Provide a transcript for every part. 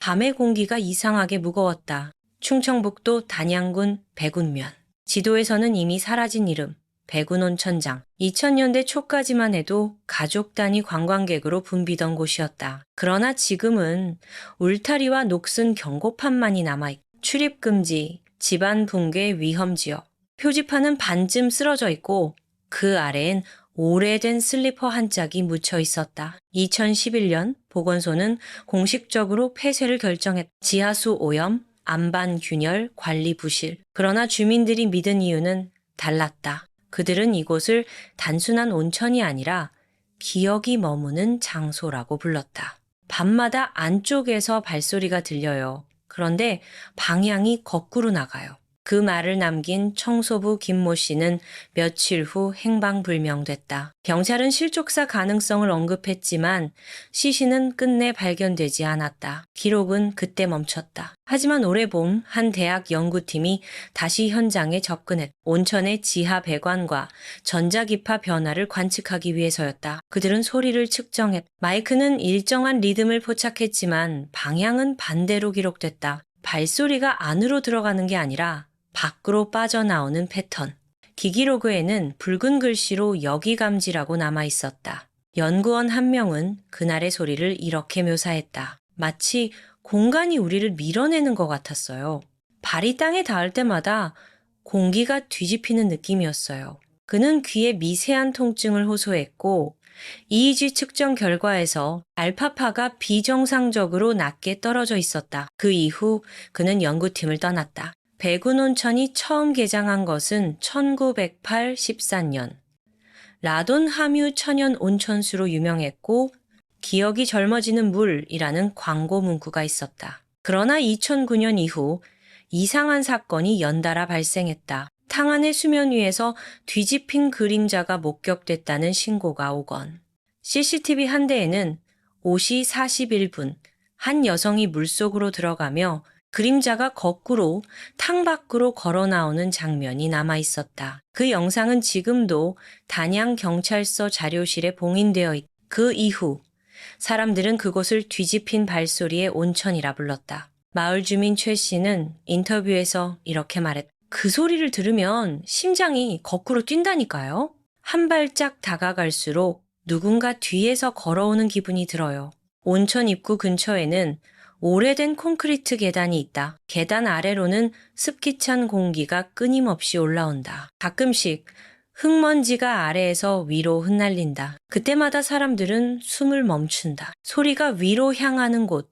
밤의 공기가 이상하게 무거웠다. 충청북도 단양군 백운면. 지도에서는 이미 사라진 이름, 백운온천장. 2000년대 초까지만 해도 가족 단위 관광객으로 붐비던 곳이었다. 그러나 지금은 울타리와 녹슨 경고판만이 남아있고 출입금지, 집안 붕괴 위험지역. 표지판은 반쯤 쓰러져 있고 그 아래엔 오래된 슬리퍼 한 짝이 묻혀 있었다. 2011년 보건소는 공식적으로 폐쇄를 결정했다. 지하수 오염, 안반 균열, 관리 부실. 그러나 주민들이 믿은 이유는 달랐다. 그들은 이곳을 단순한 온천이 아니라 기억이 머무는 장소라고 불렀다. 밤마다 안쪽에서 발소리가 들려요. 그런데 방향이 거꾸로 나가요. 그 말을 남긴 청소부 김모 씨는 며칠 후 행방불명됐다. 경찰은 실족사 가능성을 언급했지만 시신은 끝내 발견되지 않았다. 기록은 그때 멈췄다. 하지만 올해 봄 한 대학 연구팀이 다시 현장에 접근했다. 온천의 지하 배관과 전자기파 변화를 관측하기 위해서였다. 그들은 소리를 측정했다. 마이크는 일정한 리듬을 포착했지만 방향은 반대로 기록됐다. 발소리가 안으로 들어가는 게 아니라 밖으로 빠져나오는 패턴. 기기로그에는 붉은 글씨로 여기감지라고 남아 있었다. 연구원 한 명은 그날의 소리를 이렇게 묘사했다. 마치 공간이 우리를 밀어내는 것 같았어요. 발이 땅에 닿을 때마다 공기가 뒤집히는 느낌이었어요. 그는 귀에 미세한 통증을 호소했고 EEG 측정 결과에서 알파파가 비정상적으로 낮게 떨어져 있었다. 그 이후 그는 연구팀을 떠났다. 백운온천이 처음 개장한 것은 1914년. 라돈 함유 천연 온천수로 유명했고 기억이 젊어지는 물이라는 광고 문구가 있었다. 그러나 2009년 이후 이상한 사건이 연달아 발생했다. 탕안의 수면 위에서 뒤집힌 그림자가 목격됐다는 신고가 오건 CCTV 한 대에는 5시 41분 한 여성이 물속으로 들어가며 그림자가 거꾸로 탕 밖으로 걸어 나오는 장면이 남아 있었다. 그 영상은 지금도 단양경찰서 자료실에 봉인되어 있다. 그 이후 사람들은 그곳을 뒤집힌 발소리의 온천이라 불렀다. 마을 주민 최 씨는 인터뷰에서 이렇게 말했다. 그 소리를 들으면 심장이 거꾸로 뛴다니까요. 한 발짝 다가갈수록 누군가 뒤에서 걸어오는 기분이 들어요. 온천 입구 근처에는 오래된 콘크리트 계단이 있다. 계단 아래로는 습기 찬 공기가 끊임없이 올라온다. 가끔씩 흙먼지가 아래에서 위로 흩날린다. 그때마다 사람들은 숨을 멈춘다. 소리가 위로 향하는 곳,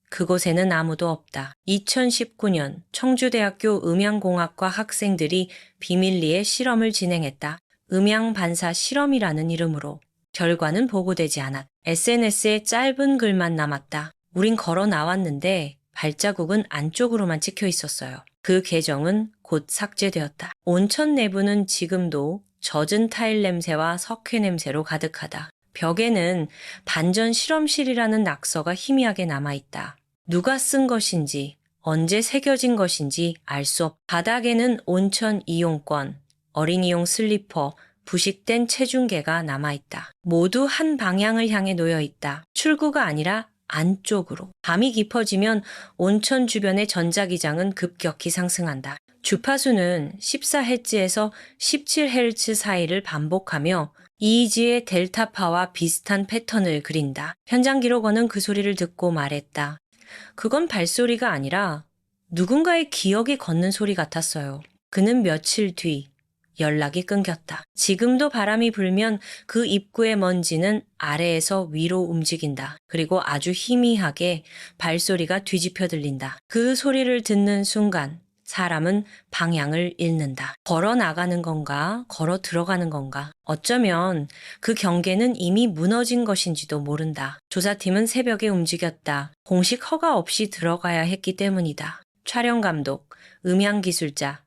그곳에는 아무도 없다. 2019년 청주대학교 음향공학과 학생들이 비밀리에 실험을 진행했다. 음향반사 실험이라는 이름으로. 결과는 보고되지 않았다. SNS에 짧은 글만 남았다. 우린 걸어 나왔는데 발자국은 안쪽으로만 찍혀 있었어요. 그 계정은 곧 삭제되었다. 온천 내부는 지금도 젖은 타일 냄새와 석회 냄새로 가득하다. 벽에는 반전 실험실이라는 낙서가 희미하게 남아있다. 누가 쓴 것인지, 언제 새겨진 것인지 알 수 없다. 바닥에는 온천 이용권, 어린이용 슬리퍼, 부식된 체중계가 남아있다. 모두 한 방향을 향해 놓여있다. 출구가 아니라 안쪽으로. 밤이 깊어지면 온천 주변의 전자기장은 급격히 상승한다. 주파수는 14Hz에서 17Hz 사이를 반복하며 EEG의 델타파와 비슷한 패턴을 그린다. 현장 기록원은 그 소리를 듣고 말했다. 그건 발소리가 아니라 누군가의 기억이 걷는 소리 같았어요. 그는 며칠 뒤 연락이 끊겼다. 지금도 바람이 불면 그 입구의 먼지는 아래에서 위로 움직인다. 그리고 아주 희미하게 발소리가 뒤집혀 들린다. 그 소리를 듣는 순간 사람은 방향을 잃는다. 걸어 나가는 건가? 걸어 들어가는 건가? 어쩌면 그 경계는 이미 무너진 것인지도 모른다. 조사팀은 새벽에 움직였다. 공식 허가 없이 들어가야 했기 때문이다. 촬영 감독, 음향 기술자,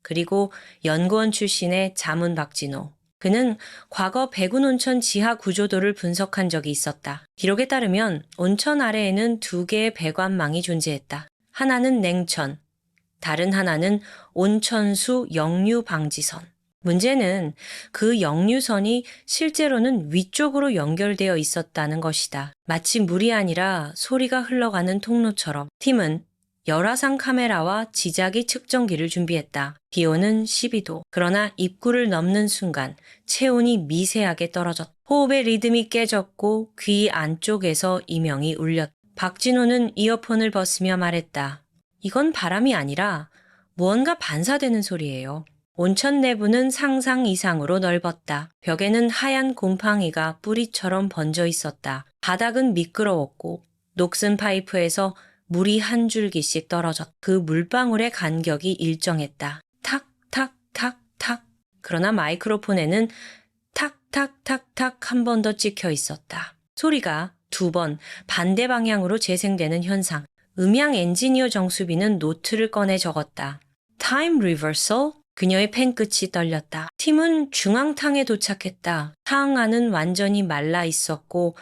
그리고 연구원 출신의 자문 박진호. 그는 과거 백운온천 지하 구조도를 분석한 적이 있었다. 기록에 따르면 온천 아래에는 두 개의 배관망이 존재했다. 하나는 냉천, 다른 하나는 온천수 역류 방지선. 문제는 그 역류선이 실제로는 위쪽으로 연결되어 있었다는 것이다. 마치 물이 아니라 소리가 흘러가는 통로처럼 팀은 열화상 카메라와 지자기 측정기를 준비했다. 기온은 12도. 그러나 입구를 넘는 순간 체온이 미세하게 떨어졌다. 호흡의 리듬이 깨졌고 귀 안쪽에서 이명이 울렸다. 박진호는 이어폰을 벗으며 말했다. 이건 바람이 아니라 무언가 반사되는 소리예요. 온천 내부는 상상 이상으로 넓었다. 벽에는 하얀 곰팡이가 뿌리처럼 번져 있었다. 바닥은 미끄러웠고 녹슨 파이프에서 물이 한 줄기씩 떨어졌다. 그 물방울의 간격이 일정했다. 탁, 탁, 탁, 탁. 그러나 마이크로폰에는 탁, 탁, 탁, 탁 한 번 더 찍혀 있었다. 소리가 2번 반대 방향으로 재생되는 현상. 음향 엔지니어 정수빈은 노트를 꺼내 적었다. Time reversal? 그녀의 펜끝이 떨렸다. 팀은 중앙탕에 도착했다. 탕 안은 완전히 말라 있었고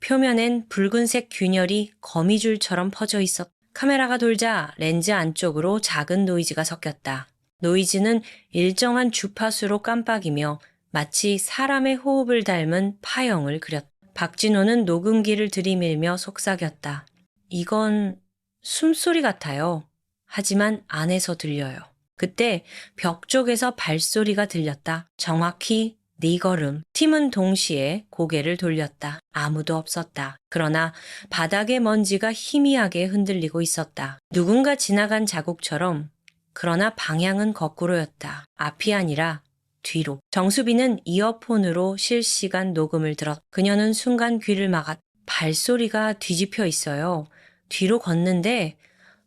표면엔 붉은색 균열이 거미줄처럼 퍼져 있었다. 카메라가 돌자 렌즈 안쪽으로 작은 노이즈가 섞였다. 노이즈는 일정한 주파수로 깜빡이며 마치 사람의 호흡을 닮은 파형을 그렸다. 박진호는 녹음기를 들이밀며 속삭였다. 이건 숨소리 같아요. 하지만 안에서 들려요. 그때 벽 쪽에서 발소리가 들렸다. 정확히 네 걸음. 팀은 동시에 고개를 돌렸다. 아무도 없었다. 그러나 바닥의 먼지가 희미하게 흔들리고 있었다. 누군가 지나간 자국처럼. 그러나 방향은 거꾸로였다. 앞이 아니라 뒤로. 정수빈은 이어폰으로 실시간 녹음을 들었다. 그녀는 순간 귀를 막았다. 발소리가 뒤집혀 있어요. 뒤로 걷는데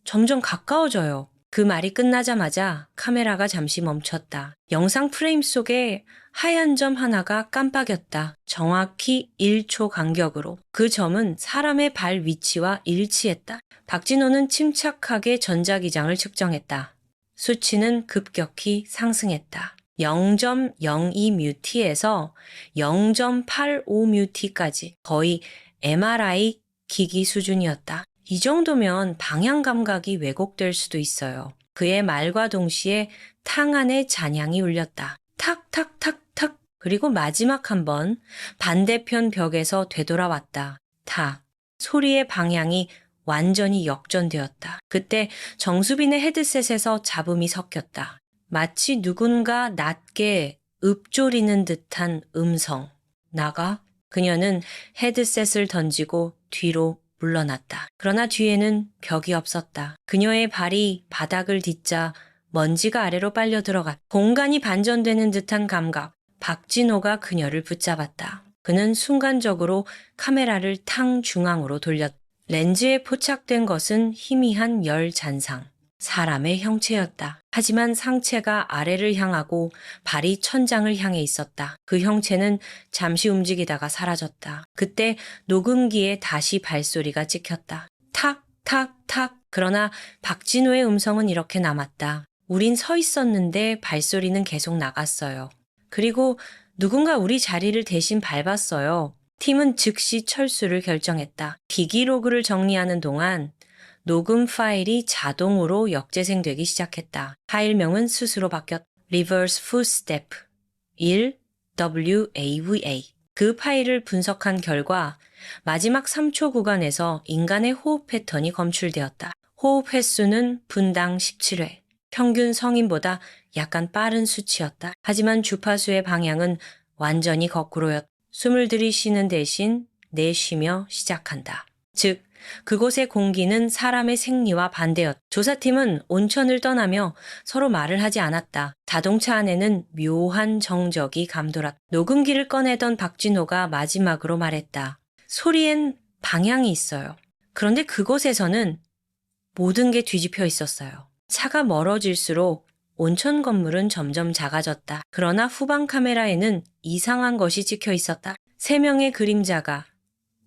점점 가까워져요. 그 말이 끝나자마자 카메라가 잠시 멈췄다. 영상 프레임 속에 하얀 점 하나가 깜빡였다. 정확히 1초 간격으로. 그 점은 사람의 발 위치와 일치했다. 박진호는 침착하게 전자기장을 측정했다. 수치는 급격히 상승했다. 0.02뮤티에서 0.85뮤티까지 거의 MRI 기기 수준이었다. 이 정도면 방향 감각이 왜곡될 수도 있어요. 그의 말과 동시에 탕 안에 잔향이 울렸다. 탁탁탁탁. 그리고 마지막 한 번 반대편 벽에서 되돌아왔다. 탁. 소리의 방향이 완전히 역전되었다. 그때 정수빈의 헤드셋에서 잡음이 섞였다. 마치 누군가 낮게 읊조리는 듯한 음성. 나가? 그녀는 헤드셋을 던지고 뒤로 물러났다. 그러나 뒤에는 벽이 없었다. 그녀의 발이 바닥을 딛자 먼지가 아래로 빨려 들어갔다. 공간이 반전되는 듯한 감각. 박진호가 그녀를 붙잡았다. 그는 순간적으로 카메라를 탕 중앙으로 돌렸다. 렌즈에 포착된 것은 희미한 열 잔상. 사람의 형체였다. 하지만 상체가 아래를 향하고 발이 천장을 향해 있었다. 그 형체는 잠시 움직이다가 사라졌다. 그때 녹음기에 다시 발소리가 찍혔다. 탁, 탁, 탁. 그러나 박진호의 음성은 이렇게 남았다. 우린 서 있었는데 발소리는 계속 나갔어요. 그리고 누군가 우리 자리를 대신 밟았어요. 팀은 즉시 철수를 결정했다. 기기로그를 정리하는 동안 녹음 파일이 자동으로 역재생되기 시작했다. 파일명은 스스로 바뀌었다. Reverse Footstep 1 WAVA. 그 파일을 분석한 결과 마지막 3초 구간에서 인간의 호흡 패턴이 검출되었다. 호흡 횟수는 분당 17회. 평균 성인보다 약간 빠른 수치였다. 하지만 주파수의 방향은 완전히 거꾸로였다. 숨을 들이쉬는 대신 내쉬며 시작한다. 즉, 그곳의 공기는 사람의 생리와 반대였다. 조사팀은 온천을 떠나며 서로 말을 하지 않았다. 자동차 안에는 묘한 정적이 감돌았다. 녹음기를 꺼내던 박진호가 마지막으로 말했다. 소리엔 방향이 있어요. 그런데 그곳에서는 모든 게 뒤집혀 있었어요. 차가 멀어질수록 온천 건물은 점점 작아졌다. 그러나 후방 카메라에는 이상한 것이 찍혀 있었다. 3명의 그림자가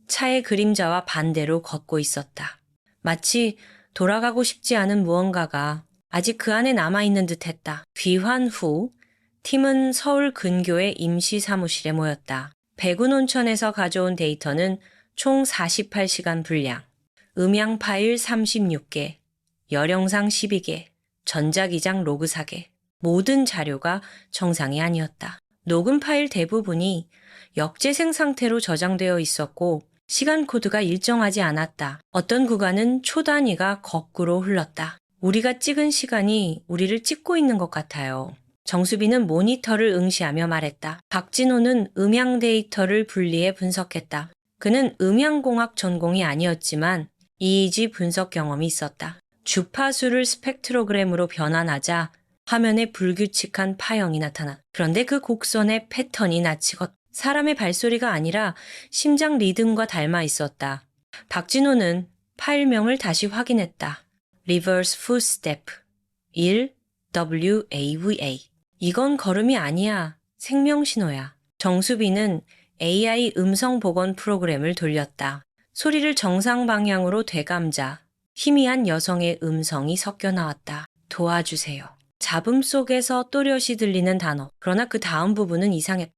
차의 그림자와 반대로 걷고 있었다. 마치 돌아가고 싶지 않은 무언가가 아직 그 안에 남아있는 듯했다. 귀환 후 팀은 서울 근교의 임시 사무실에 모였다. 백운온천에서 가져온 데이터는 총 48시간 분량, 음향 파일 36개, 열영상 12개, 전자기장 로그 4개. 모든 자료가 정상이 아니었다. 녹음 파일 대부분이 역재생 상태로 저장되어 있었고 시간 코드가 일정하지 않았다. 어떤 구간은 초 단위가 거꾸로 흘렀다. 우리가 찍은 시간이 우리를 찍고 있는 것 같아요. 정수빈은 모니터를 응시하며 말했다. 박진호는 음향 데이터를 분리해 분석했다. 그는 음향공학 전공이 아니었지만 이의지 분석 경험이 있었다. 주파수를 스펙트로그램으로 변환하자 화면에 불규칙한 파형이 나타났다. 그런데 그 곡선의 패턴이 낯익었다. 사람의 발소리가 아니라 심장 리듬과 닮아 있었다. 박진호는 파일명을 다시 확인했다. Reverse Footstep 1 WAVA. 이건 걸음이 아니야. 생명신호야. 정수빈은 AI 음성 복원 프로그램을 돌렸다. 소리를 정상 방향으로 되감자 희미한 여성의 음성이 섞여 나왔다. 도와주세요. 잡음 속에서 또렷이 들리는 단어. 그러나 그 다음 부분은 이상했다.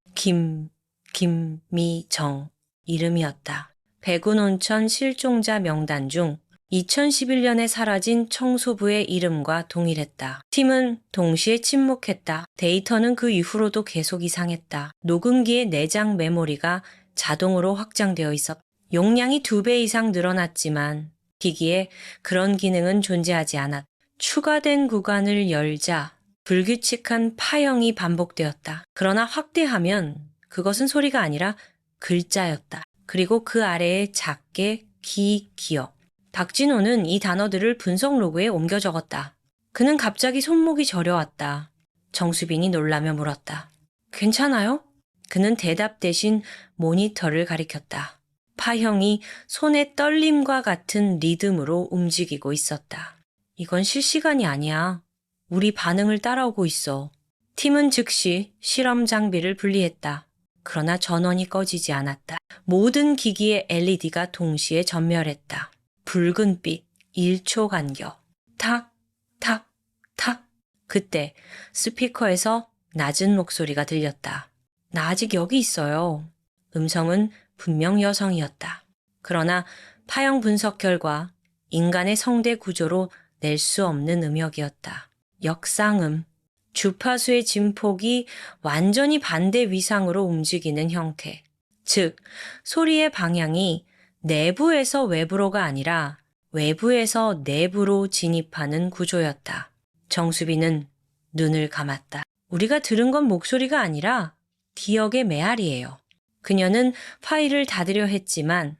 김미정 이름이었다. 백운온천 실종자 명단 중 2011년에 사라진 청소부의 이름과 동일했다. 팀은 동시에 침묵했다. 데이터는 그 이후로도 계속 이상했다. 녹음기의 내장 메모리가 자동으로 확장되어 있었다. 용량이 2배 이상 늘어났지만 기기에 그런 기능은 존재하지 않았다. 추가된 구간을 열자 불규칙한 파형이 반복되었다. 그러나 확대하면 그것은 소리가 아니라 글자였다. 그리고 그 아래에 작게 기억. 박진호는 이 단어들을 분석 로그에 옮겨 적었다. 그는 갑자기 손목이 저려왔다. 정수빈이 놀라며 물었다. 괜찮아요? 그는 대답 대신 모니터를 가리켰다. 파형이 손의 떨림과 같은 리듬으로 움직이고 있었다. 이건 실시간이 아니야. 우리 반응을 따라오고 있어. 팀은 즉시 실험 장비를 분리했다. 그러나 전원이 꺼지지 않았다. 모든 기기의 LED가 동시에 전멸했다. 붉은빛 1초 간격. 탁, 탁, 탁. 그때 스피커에서 낮은 목소리가 들렸다. 나 아직 여기 있어요. 음성은 분명 여성이었다. 그러나 파형 분석 결과 인간의 성대 구조로 낼 수 없는 음역이었다. 역상음. 주파수의 진폭이 완전히 반대 위상으로 움직이는 형태. 즉, 소리의 방향이 내부에서 외부로가 아니라 외부에서 내부로 진입하는 구조였다. 정수빈은 눈을 감았다. 우리가 들은 건 목소리가 아니라 기억의 메아리예요. 그녀는 파일을 닫으려 했지만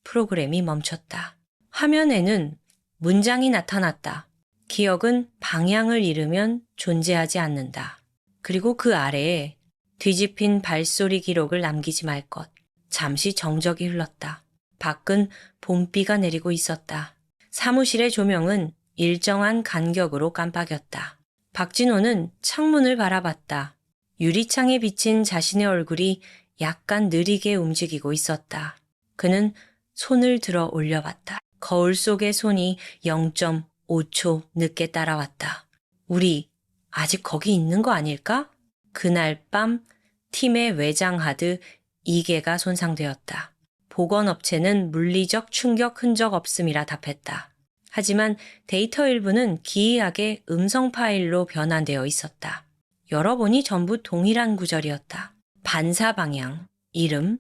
프로그램이 멈췄다. 화면에는 문장이 나타났다. 기억은 방향을 잃으면 존재하지 않는다. 그리고 그 아래에 뒤집힌 발소리 기록을 남기지 말 것. 잠시 정적이 흘렀다. 밖은 봄비가 내리고 있었다. 사무실의 조명은 일정한 간격으로 깜빡였다. 박진호는 창문을 바라봤다. 유리창에 비친 자신의 얼굴이 약간 느리게 움직이고 있었다. 그는 손을 들어 올려봤다. 거울 속의 손이 0.5초 늦게 따라왔다. 우리 아직 거기 있는 거 아닐까? 그날 밤 팀의 외장하드 2개가 손상되었다. 보건업체는 물리적 충격 흔적 없음이라 답했다. 하지만 데이터 일부는 기이하게 음성 파일로 변환되어 있었다. 열어보니 전부 동일한 구절이었다. 반사 방향, 이름,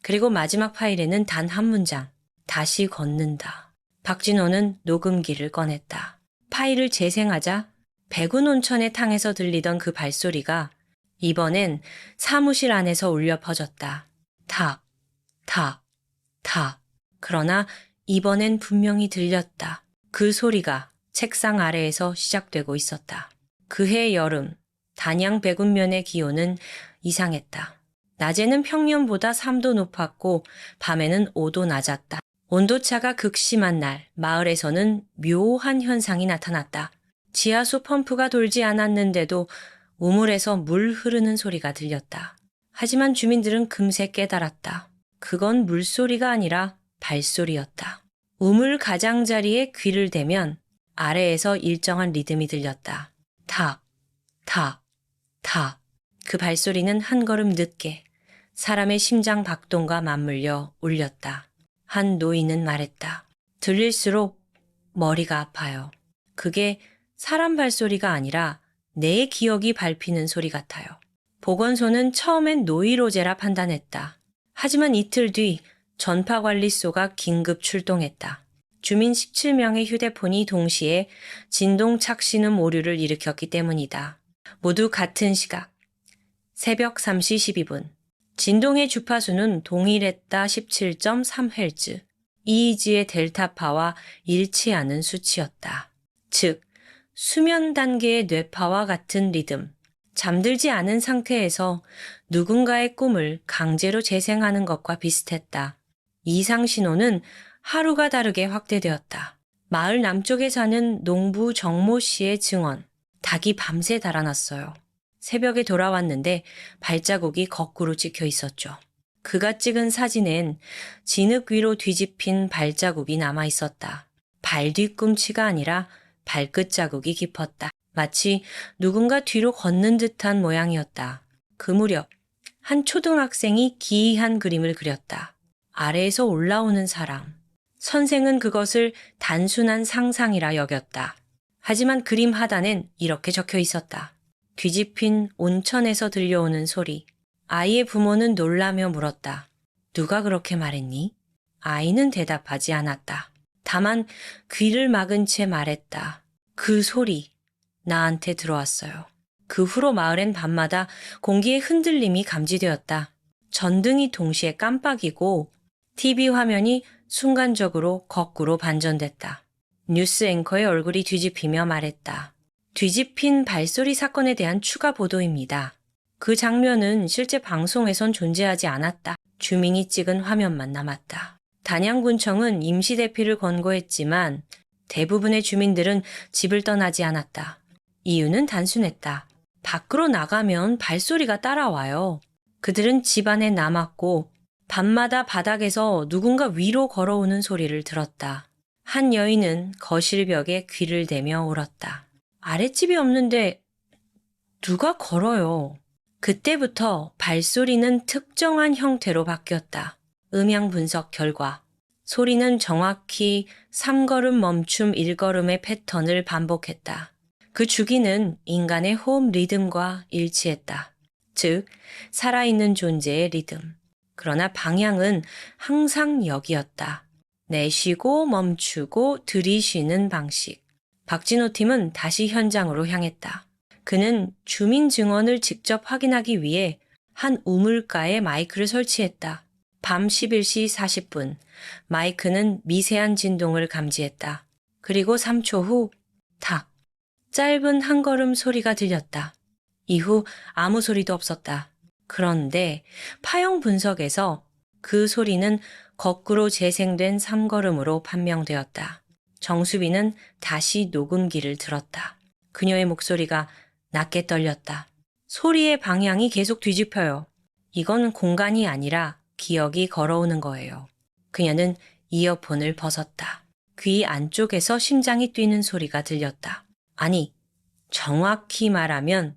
그리고 마지막 파일에는 단 한 문장. 다시 걷는다. 박진호는 녹음기를 꺼냈다. 파일을 재생하자 백운온천의 탕에서 들리던 그 발소리가 이번엔 사무실 안에서 울려 퍼졌다. 탁, 탁, 탁. 그러나 이번엔 분명히 들렸다. 그 소리가 책상 아래에서 시작되고 있었다. 그해 여름, 단양 백운면의 기온은 이상했다. 낮에는 평년보다 3도 높았고 밤에는 5도 낮았다. 온도차가 극심한 날, 마을에서는 묘한 현상이 나타났다. 지하수 펌프가 돌지 않았는데도 우물에서 물 흐르는 소리가 들렸다. 하지만 주민들은 금세 깨달았다. 그건 물소리가 아니라 발소리였다. 우물 가장자리에 귀를 대면 아래에서 일정한 리듬이 들렸다. 탁, 탁, 탁. 그 발소리는 한 걸음 늦게 사람의 심장 박동과 맞물려 울렸다. 한 노인은 말했다. 들릴수록 머리가 아파요. 그게 사람 발소리가 아니라 내 기억이 밟히는 소리 같아요. 보건소는 처음엔 노이로제라 판단했다. 하지만 이틀 뒤 전파관리소가 긴급 출동했다. 주민 17명의 휴대폰이 동시에 진동 착신음 오류를 일으켰기 때문이다. 모두 같은 시각. 새벽 3시 12분. 진동의 주파수는 동일했다. 17.3Hz. EEG의 델타파와 일치하는 수치였다. 즉, 수면 단계의 뇌파와 같은 리듬. 잠들지 않은 상태에서 누군가의 꿈을 강제로 재생하는 것과 비슷했다. 이상 신호는 하루가 다르게 확대되었다. 마을 남쪽에 사는 농부 정모 씨의 증언. 닭이 밤새 달아났어요. 새벽에 돌아왔는데 발자국이 거꾸로 찍혀 있었죠. 그가 찍은 사진엔 진흙 위로 뒤집힌 발자국이 남아 있었다. 발 뒤꿈치가 아니라 발끝 자국이 깊었다. 마치 누군가 뒤로 걷는 듯한 모양이었다. 그 무렵 한 초등학생이 기이한 그림을 그렸다. 아래에서 올라오는 사람. 선생은 그것을 단순한 상상이라 여겼다. 하지만 그림 하단엔 이렇게 적혀 있었다. 뒤집힌 온천에서 들려오는 소리. 아이의 부모는 놀라며 물었다. 누가 그렇게 말했니? 아이는 대답하지 않았다. 다만 귀를 막은 채 말했다. 그 소리 나한테 들어왔어요. 그 후로 마을엔 밤마다 공기의 흔들림이 감지되었다. 전등이 동시에 깜빡이고 TV 화면이 순간적으로 거꾸로 반전됐다. 뉴스 앵커의 얼굴이 뒤집히며 말했다. 뒤집힌 발소리 사건에 대한 추가 보도입니다. 그 장면은 실제 방송에선 존재하지 않았다. 주민이 찍은 화면만 남았다. 단양군청은 임시대피를 권고했지만 대부분의 주민들은 집을 떠나지 않았다. 이유는 단순했다. 밖으로 나가면 발소리가 따라와요. 그들은 집 안에 남았고 밤마다 바닥에서 누군가 위로 걸어오는 소리를 들었다. 한 여인은 거실 벽에 귀를 대며 울었다. 아랫집이 없는데 누가 걸어요? 그때부터 발소리는 특정한 형태로 바뀌었다. 음향 분석 결과 소리는 정확히 3걸음 멈춤 1걸음의 패턴을 반복했다. 그 주기는 인간의 호흡 리듬과 일치했다. 즉, 살아있는 존재의 리듬. 그러나 방향은 항상 여기였다. 내쉬고 멈추고 들이쉬는 방식. 박진호 팀은 다시 현장으로 향했다. 그는 주민 증언을 직접 확인하기 위해 한 우물가에 마이크를 설치했다. 밤 11시 40분, 마이크는 미세한 진동을 감지했다. 그리고 3초 후, 탁, 짧은 한 걸음 소리가 들렸다. 이후 아무 소리도 없었다. 그런데 파형 분석에서 그 소리는 거꾸로 재생된 3걸음으로 판명되었다. 정수빈은 다시 녹음기를 들었다. 그녀의 목소리가 낮게 떨렸다. 소리의 방향이 계속 뒤집혀요. 이건 공간이 아니라 기억이 걸어오는 거예요. 그녀는 이어폰을 벗었다. 귀 안쪽에서 심장이 뛰는 소리가 들렸다. 아니, 정확히 말하면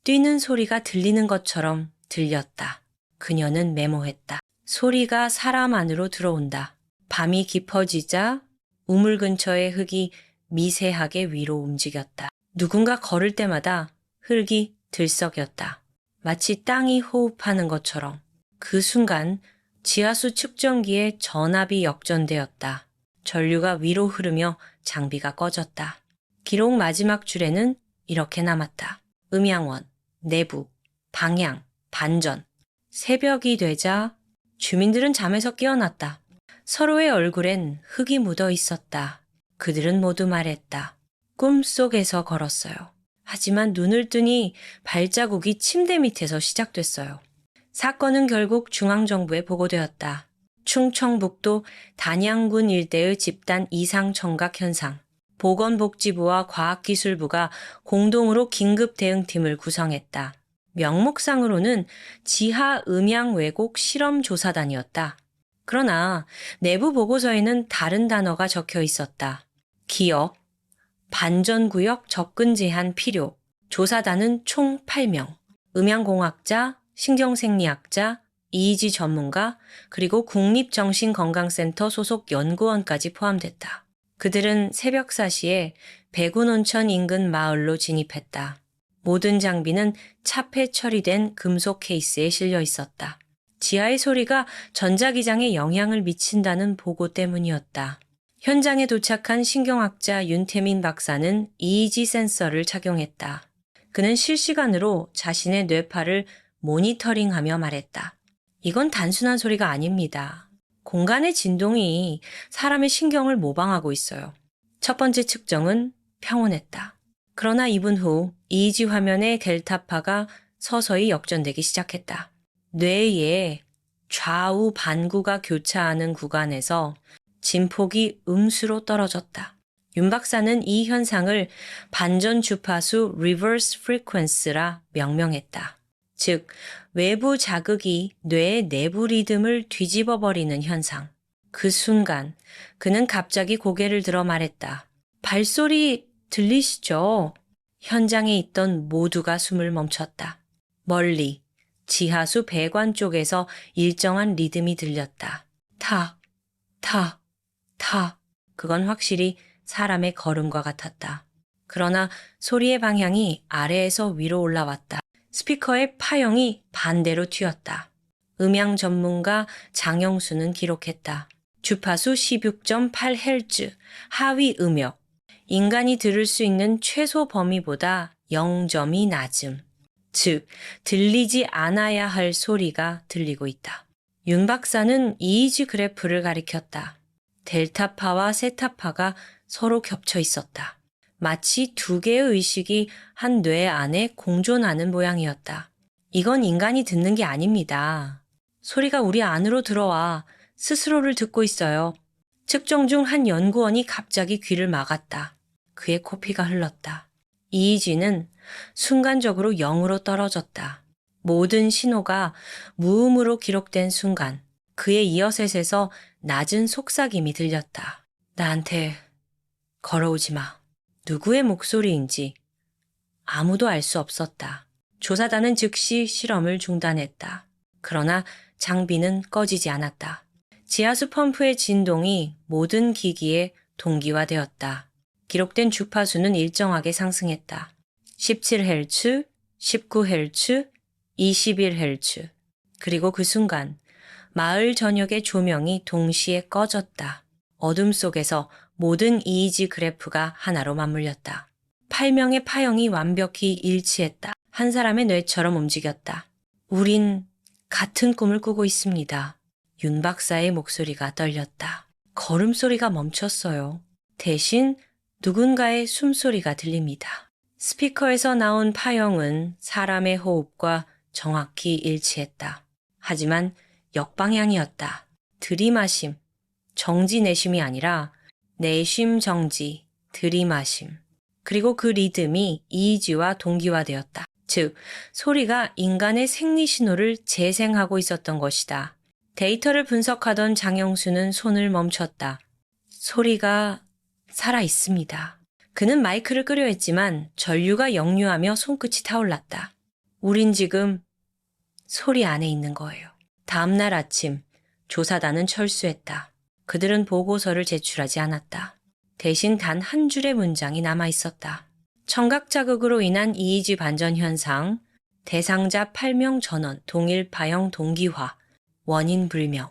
뛰는 소리가 들리는 것처럼 들렸다. 그녀는 메모했다. 소리가 사람 안으로 들어온다. 밤이 깊어지자 우물 근처의 흙이 미세하게 위로 움직였다. 누군가 걸을 때마다 흙이 들썩였다. 마치 땅이 호흡하는 것처럼. 그 순간 지하수 측정기의 전압이 역전되었다. 전류가 위로 흐르며 장비가 꺼졌다. 기록 마지막 줄에는 이렇게 남았다. 음향원, 내부, 방향, 반전. 새벽이 되자 주민들은 잠에서 깨어났다. 서로의 얼굴엔 흙이 묻어 있었다. 그들은 모두 말했다. 꿈속에서 걸었어요. 하지만 눈을 뜨니 발자국이 침대 밑에서 시작됐어요. 사건은 결국 중앙정부에 보고되었다. 충청북도 단양군 일대의 집단 이상 청각 현상. 보건복지부와 과학기술부가 공동으로 긴급 대응팀을 구성했다. 명목상으로는 지하 음향 왜곡 실험조사단이었다. 그러나 내부 보고서에는 다른 단어가 적혀 있었다. 기억, 반전구역 접근 제한 필요, 조사단은 총 8명, 음향공학자, 신경생리학자, EEG 전문가, 그리고 국립정신건강센터 소속 연구원까지 포함됐다. 그들은 새벽 4시에 백운온천 인근 마을로 진입했다. 모든 장비는 차폐 처리된 금속 케이스에 실려 있었다. 지하의 소리가 전자기장에 영향을 미친다는 보고 때문이었다. 현장에 도착한 신경학자 윤태민 박사는 EEG 센서를 착용했다. 그는 실시간으로 자신의 뇌파를 모니터링하며 말했다. 이건 단순한 소리가 아닙니다. 공간의 진동이 사람의 신경을 모방하고 있어요. 첫 번째 측정은 평온했다. 그러나 2분 후 EEG 화면의 델타파가 서서히 역전되기 시작했다. 뇌의 좌우 반구가 교차하는 구간에서 진폭이 음수로 떨어졌다. 윤 박사는 이 현상을 반전 주파수 reverse frequency라 명명했다. 즉, 외부 자극이 뇌의 내부 리듬을 뒤집어 버리는 현상. 그 순간 그는 갑자기 고개를 들어 말했다. 발소리 들리시죠? 현장에 있던 모두가 숨을 멈췄다. 멀리 지하수 배관 쪽에서 일정한 리듬이 들렸다. 타, 타, 타. 그건 확실히 사람의 걸음과 같았다. 그러나 소리의 방향이 아래에서 위로 올라왔다. 스피커의 파형이 반대로 튀었다. 음향 전문가 장영수는 기록했다. 주파수 16.8Hz, 하위 음역. 인간이 들을 수 있는 최소 범위보다 0점이 낮음. 즉, 들리지 않아야 할 소리가 들리고 있다. 윤 박사는 EEG 그래프를 가리켰다. 델타파와 세타파가 서로 겹쳐 있었다. 마치 두 개의 의식이 한 뇌 안에 공존하는 모양이었다. 이건 인간이 듣는 게 아닙니다. 소리가 우리 안으로 들어와 스스로를 듣고 있어요. 측정 중 한 연구원이 갑자기 귀를 막았다. 그의 코피가 흘렀다. EEG는 순간적으로 0으로 떨어졌다. 모든 신호가 무음으로 기록된 순간 그의 이어셋에서 낮은 속삭임이 들렸다. 나한테 걸어오지 마. 누구의 목소리인지 아무도 알 수 없었다. 조사단은 즉시 실험을 중단했다. 그러나 장비는 꺼지지 않았다. 지하수 펌프의 진동이 모든 기기에 동기화되었다. 기록된 주파수는 일정하게 상승했다. 17Hz, 19Hz, 21Hz. 그리고 그 순간 마을 저녁의 조명이 동시에 꺼졌다. 어둠 속에서 모든 EEG 그래프가 하나로 맞물렸다. 8명의 파형이 완벽히 일치했다. 한 사람의 뇌처럼 움직였다. 우린 같은 꿈을 꾸고 있습니다. 윤 박사의 목소리가 떨렸다. 걸음소리가 멈췄어요. 대신 누군가의 숨소리가 들립니다. 스피커에서 나온 파형은 사람의 호흡과 정확히 일치했다. 하지만 역방향이었다. 들이마심, 정지 내심이 아니라 내심 정지, 들이마심. 그리고 그 리듬이 EEG와 동기화되었다. 즉, 소리가 인간의 생리 신호를 재생하고 있었던 것이다. 데이터를 분석하던 장영수는 손을 멈췄다. 소리가 살아 있습니다. 그는 마이크를 끄려 했지만 전류가 역류하며 손끝이 타올랐다. 우린 지금 소리 안에 있는 거예요. 다음 날 아침, 조사단은 철수했다. 그들은 보고서를 제출하지 않았다. 대신 단 한 줄의 문장이 남아 있었다. 청각 자극으로 인한 EEG 반전 현상, 대상자 8명 전원 동일 파형 동기화, 원인 불명.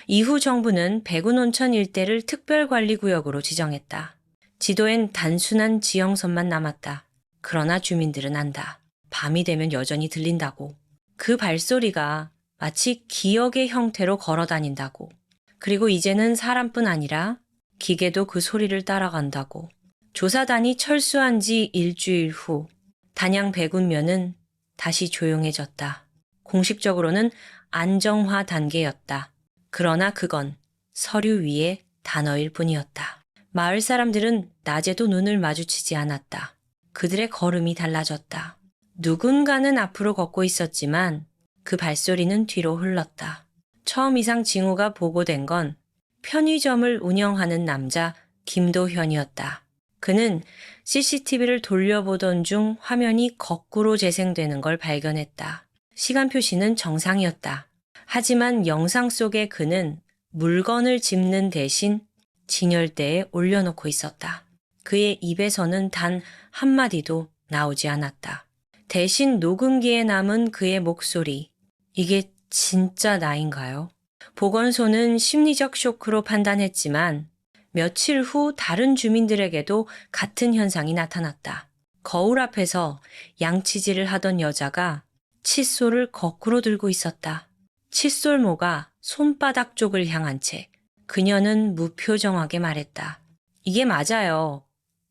이후 정부는 백운 온천 일대를 특별관리구역으로 지정했다. 지도엔 단순한 지형선만 남았다. 그러나 주민들은 안다. 밤이 되면 여전히 들린다고. 그 발소리가 마치 기억의 형태로 걸어다닌다고. 그리고 이제는 사람뿐 아니라 기계도 그 소리를 따라간다고. 조사단이 철수한 지 일주일 후 단양 백운면은 다시 조용해졌다. 공식적으로는 안정화 단계였다. 그러나 그건 서류 위의 단어일 뿐이었다. 마을 사람들은 낮에도 눈을 마주치지 않았다. 그들의 걸음이 달라졌다. 누군가는 앞으로 걷고 있었지만 그 발소리는 뒤로 흘렀다. 처음 이상 징후가 보고된 건 편의점을 운영하는 남자 김도현이었다. 그는 CCTV를 돌려보던 중 화면이 거꾸로 재생되는 걸 발견했다. 시간 표시는 정상이었다. 하지만 영상 속의 그는 물건을 집는 대신 진열대에 올려놓고 있었다. 그의 입에서는 단 한마디도 나오지 않았다. 대신 녹음기에 남은 그의 목소리. 이게 진짜 나인가요? 보건소는 심리적 쇼크로 판단했지만 며칠 후 다른 주민들에게도 같은 현상이 나타났다. 거울 앞에서 양치질을 하던 여자가 칫솔을 거꾸로 들고 있었다. 칫솔모가 손바닥 쪽을 향한 채 그녀는 무표정하게 말했다. 이게 맞아요.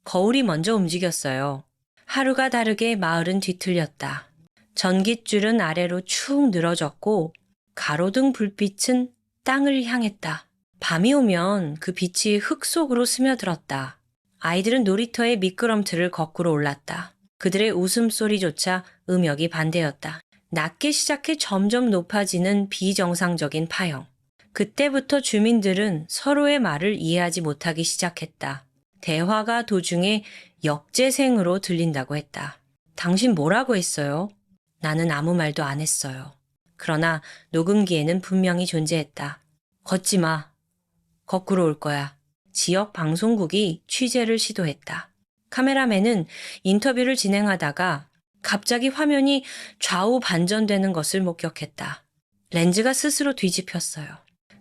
거울이 먼저 움직였어요. 하루가 다르게 마을은 뒤틀렸다. 전깃줄은 아래로 축 늘어졌고 가로등 불빛은 땅을 향했다. 밤이 오면 그 빛이 흙 속으로 스며들었다. 아이들은 놀이터의 미끄럼틀을 거꾸로 올랐다. 그들의 웃음소리조차 음역이 반대였다. 낮게 시작해 점점 높아지는 비정상적인 파형. 그때부터 주민들은 서로의 말을 이해하지 못하기 시작했다. 대화가 도중에 역재생으로 들린다고 했다. 당신 뭐라고 했어요? 나는 아무 말도 안 했어요. 그러나 녹음기에는 분명히 존재했다. 걷지 마. 거꾸로 올 거야. 지역 방송국이 취재를 시도했다. 카메라맨은 인터뷰를 진행하다가 갑자기 화면이 좌우 반전되는 것을 목격했다. 렌즈가 스스로 뒤집혔어요.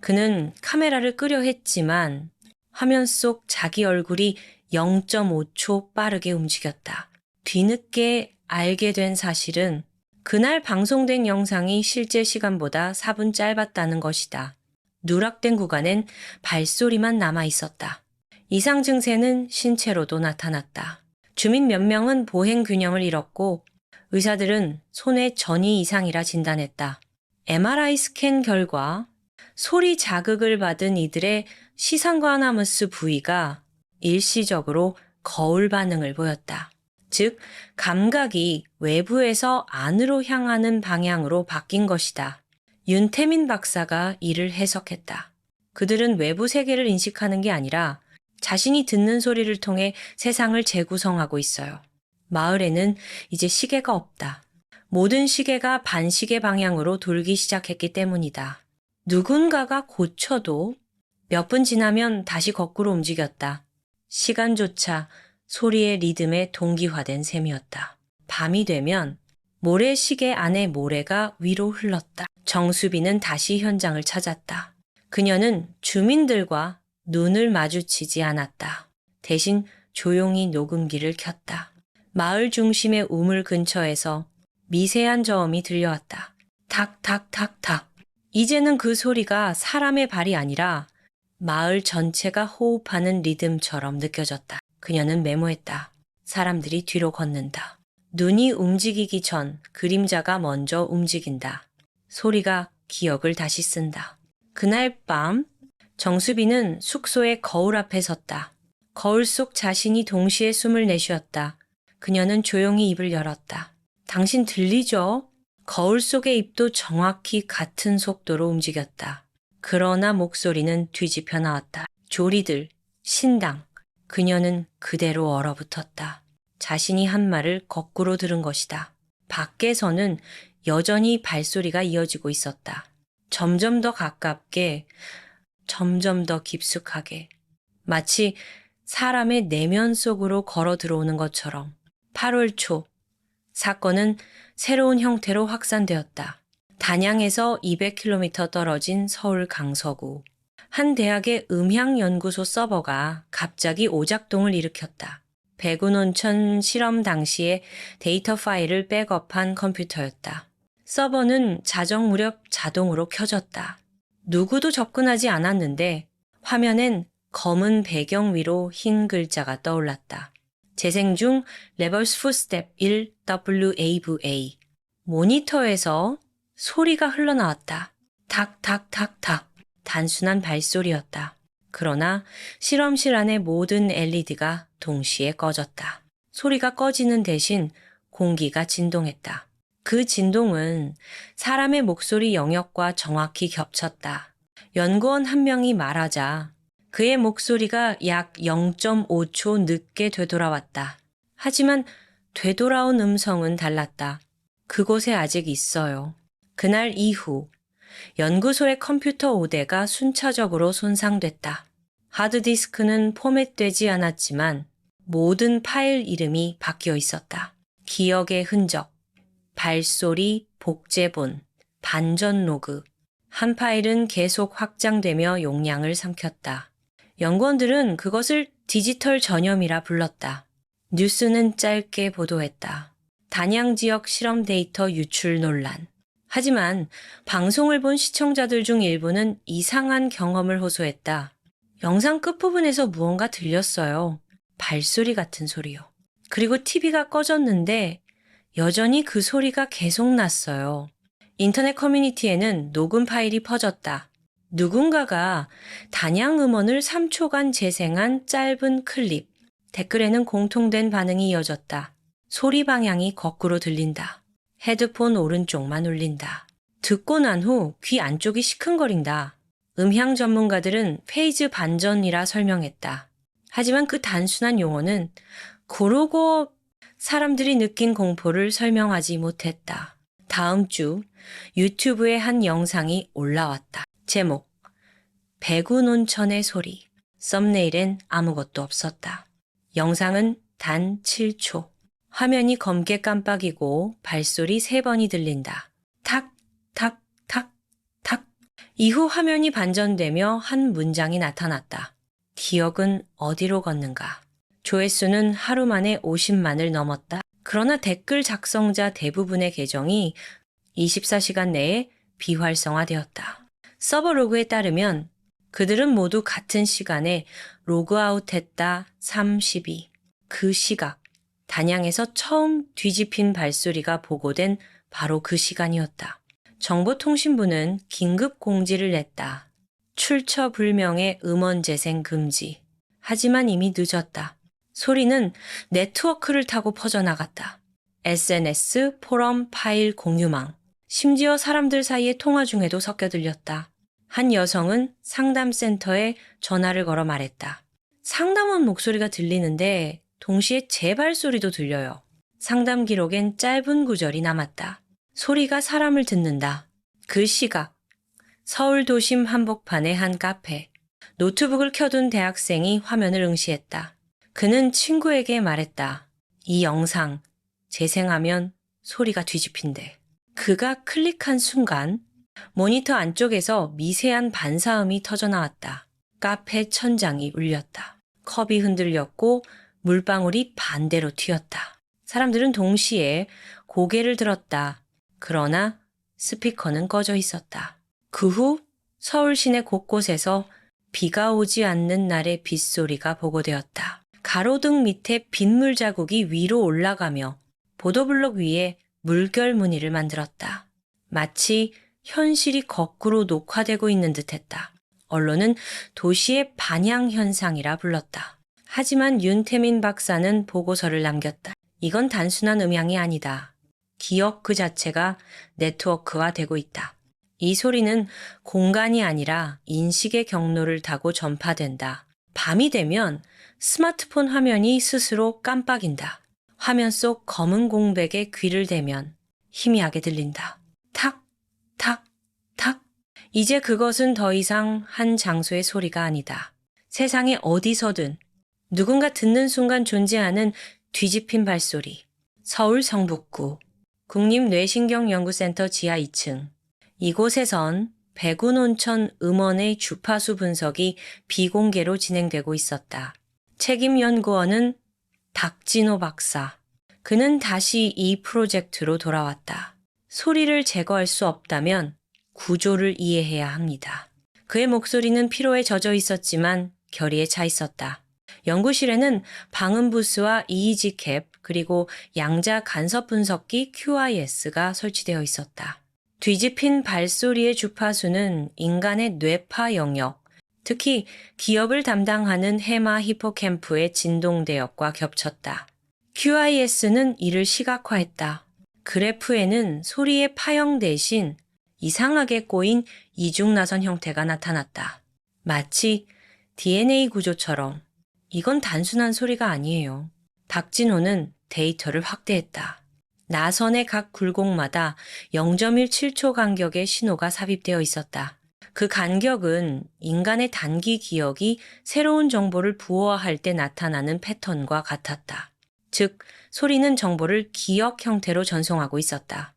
그는 카메라를 끄려 했지만 화면 속 자기 얼굴이 0.5초 빠르게 움직였다. 뒤늦게 알게 된 사실은 그날 방송된 영상이 실제 시간보다 4분 짧았다는 것이다. 누락된 구간엔 발소리만 남아 있었다. 이상 증세는 신체로도 나타났다. 주민 몇 명은 보행 균형을 잃었고 의사들은 손의 전이 이상이라 진단했다. MRI 스캔 결과 소리 자극을 받은 이들의 시상과나무스 부위가 일시적으로 거울 반응을 보였다. 즉, 감각이 외부에서 안으로 향하는 방향으로 바뀐 것이다. 윤태민 박사가 이를 해석했다. 그들은 외부 세계를 인식하는 게 아니라 자신이 듣는 소리를 통해 세상을 재구성하고 있어요. 마을에는 이제 시계가 없다. 모든 시계가 반시계 방향으로 돌기 시작했기 때문이다. 누군가가 고쳐도 몇 분 지나면 다시 거꾸로 움직였다. 시간조차 소리의 리듬에 동기화된 셈이었다. 밤이 되면 모래시계 안의 모래가 위로 흘렀다. 정수빈은 다시 현장을 찾았다. 그녀는 주민들과 눈을 마주치지 않았다. 대신 조용히 녹음기를 켰다. 마을 중심의 우물 근처에서 미세한 저음이 들려왔다. 탁탁탁탁. 이제는 그 소리가 사람의 발이 아니라 마을 전체가 호흡하는 리듬처럼 느껴졌다. 그녀는 메모했다. 사람들이 뒤로 걷는다. 눈이 움직이기 전 그림자가 먼저 움직인다. 소리가 기억을 다시 쓴다. 그날 밤 정수빈은 숙소의 거울 앞에 섰다. 거울 속 자신이 동시에 숨을 내쉬었다. 그녀는 조용히 입을 열었다. 당신 들리죠? 거울 속의 입도 정확히 같은 속도로 움직였다. 그러나 목소리는 뒤집혀 나왔다. 조리들, 신당. 그녀는 그대로 얼어붙었다. 자신이 한 말을 거꾸로 들은 것이다. 밖에서는 여전히 발소리가 이어지고 있었다. 점점 더 가깝게, 점점 더 깊숙하게. 마치 사람의 내면 속으로 걸어 들어오는 것처럼. 8월 초, 사건은 새로운 형태로 확산되었다. 단양에서 200km 떨어진 서울 강서구. 한 대학의 음향연구소 서버가 갑자기 오작동을 일으켰다. 백운온천 실험 당시의 데이터 파일을 백업한 컴퓨터였다. 서버는 자정 무렵 자동으로 켜졌다. 누구도 접근하지 않았는데 화면엔 검은 배경 위로 흰 글자가 떠올랐다. 재생 중 레버스 풋스텝 1 WAVA. 모니터에서 소리가 흘러나왔다. 탁탁탁탁. 단순한 발소리였다. 그러나 실험실 안의 모든 LED가 동시에 꺼졌다. 소리가 꺼지는 대신 공기가 진동했다. 그 진동은 사람의 목소리 영역과 정확히 겹쳤다. 연구원 한 명이 말하자 그의 목소리가 약 0.5초 늦게 되돌아왔다. 하지만 되돌아온 음성은 달랐다. 그곳에 아직 있어요. 그날 이후 연구소의 컴퓨터 5대가 순차적으로 손상됐다. 하드디스크는 포맷되지 않았지만 모든 파일 이름이 바뀌어 있었다. 기억의 흔적, 발소리, 복제본, 반전 로그. 한 파일은 계속 확장되며 용량을 삼켰다. 연구원들은 그것을 디지털 전염이라 불렀다. 뉴스는 짧게 보도했다. 단양 지역 실험 데이터 유출 논란. 하지만 방송을 본 시청자들 중 일부는 이상한 경험을 호소했다. 영상 끝부분에서 무언가 들렸어요. 발소리 같은 소리요. 그리고 TV가 꺼졌는데 여전히 그 소리가 계속 났어요. 인터넷 커뮤니티에는 녹음 파일이 퍼졌다. 누군가가 단양 음원을 3초간 재생한 짧은 클립. 댓글에는 공통된 반응이 이어졌다. 소리 방향이 거꾸로 들린다. 헤드폰 오른쪽만 울린다. 듣고 난 후 귀 안쪽이 시큰거린다. 음향 전문가들은 페이즈 반전이라 설명했다. 하지만 그 단순한 용어는 그러고 사람들이 느낀 공포를 설명하지 못했다. 다음 주 유튜브에 한 영상이 올라왔다. 제목 백운 온천의 소리. 썸네일엔 아무것도 없었다. 영상은 단 7초. 화면이 검게 깜빡이고 발소리 3번이 들린다. 탁, 탁, 탁, 탁. 이후 화면이 반전되며 한 문장이 나타났다. 기억은 어디로 걷는가? 조회수는 하루 만에 50만을 넘었다. 그러나 댓글 작성자 대부분의 계정이 24시간 내에 비활성화되었다. 서버 로그에 따르면 그들은 모두 같은 시간에 로그아웃했다 32. 그 시각, 단양에서 처음 뒤집힌 발소리가 보고된 바로 그 시간이었다. 정보통신부는 긴급 공지를 냈다. 출처 불명의 음원 재생 금지. 하지만 이미 늦었다. 소리는 네트워크를 타고 퍼져나갔다. SNS, 포럼, 파일 공유망. 심지어 사람들 사이의 통화 중에도 섞여 들렸다. 한 여성은 상담센터에 전화를 걸어 말했다. 상담원 목소리가 들리는데 동시에 제 발소리도 들려요. 상담 기록엔 짧은 구절이 남았다. 소리가 사람을 듣는다. 그 시각. 서울 도심 한복판의 한 카페. 노트북을 켜둔 대학생이 화면을 응시했다. 그는 친구에게 말했다. 이 영상 재생하면 소리가 뒤집힌대. 그가 클릭한 순간 모니터 안쪽에서 미세한 반사음이 터져나왔다. 카페 천장이 울렸다. 컵이 흔들렸고 물방울이 반대로 튀었다. 사람들은 동시에 고개를 들었다. 그러나 스피커는 꺼져 있었다. 그 후 서울 시내 곳곳에서 비가 오지 않는 날의 빗소리가 보고되었다. 가로등 밑에 빗물 자국이 위로 올라가며 보도블록 위에 물결 무늬를 만들었다. 마치 현실이 거꾸로 녹화되고 있는 듯했다. 언론은 도시의 반향 현상이라 불렀다. 하지만 윤태민 박사는 보고서를 남겼다. 이건 단순한 음향이 아니다. 기억 그 자체가 네트워크화되고 있다. 이 소리는 공간이 아니라 인식의 경로를 타고 전파된다. 밤이 되면 스마트폰 화면이 스스로 깜빡인다. 화면 속 검은 공백에 귀를 대면 희미하게 들린다. 탁, 탁, 탁. 이제 그것은 더 이상 한 장소의 소리가 아니다. 세상의 어디서든 누군가 듣는 순간 존재하는 뒤집힌 발소리. 서울 성북구 국립뇌신경연구센터 지하 2층. 이곳에선 백운 온천 음원의 주파수 분석이 비공개로 진행되고 있었다. 책임 연구원은 닥진호 박사. 그는 다시 이 프로젝트로 돌아왔다. 소리를 제거할 수 없다면 구조를 이해해야 합니다. 그의 목소리는 피로에 젖어 있었지만 결의에 차 있었다. 연구실에는 방음 부스와 EEG 캡 그리고 양자 간섭 분석기 QIS가 설치되어 있었다. 뒤집힌 발소리의 주파수는 인간의 뇌파 영역, 특히 기억을 담당하는 해마 히포캠프의 진동 대역과 겹쳤다. QIS는 이를 시각화했다. 그래프에는 소리의 파형 대신 이상하게 꼬인 이중나선 형태가 나타났다. 마치 DNA 구조처럼. 이건 단순한 소리가 아니에요. 박진호는 데이터를 확대했다. 나선의 각 굴곡마다 0.17초 간격의 신호가 삽입되어 있었다. 그 간격은 인간의 단기 기억이 새로운 정보를 부호화할 때 나타나는 패턴과 같았다. 즉, 소리는 정보를 기억 형태로 전송하고 있었다.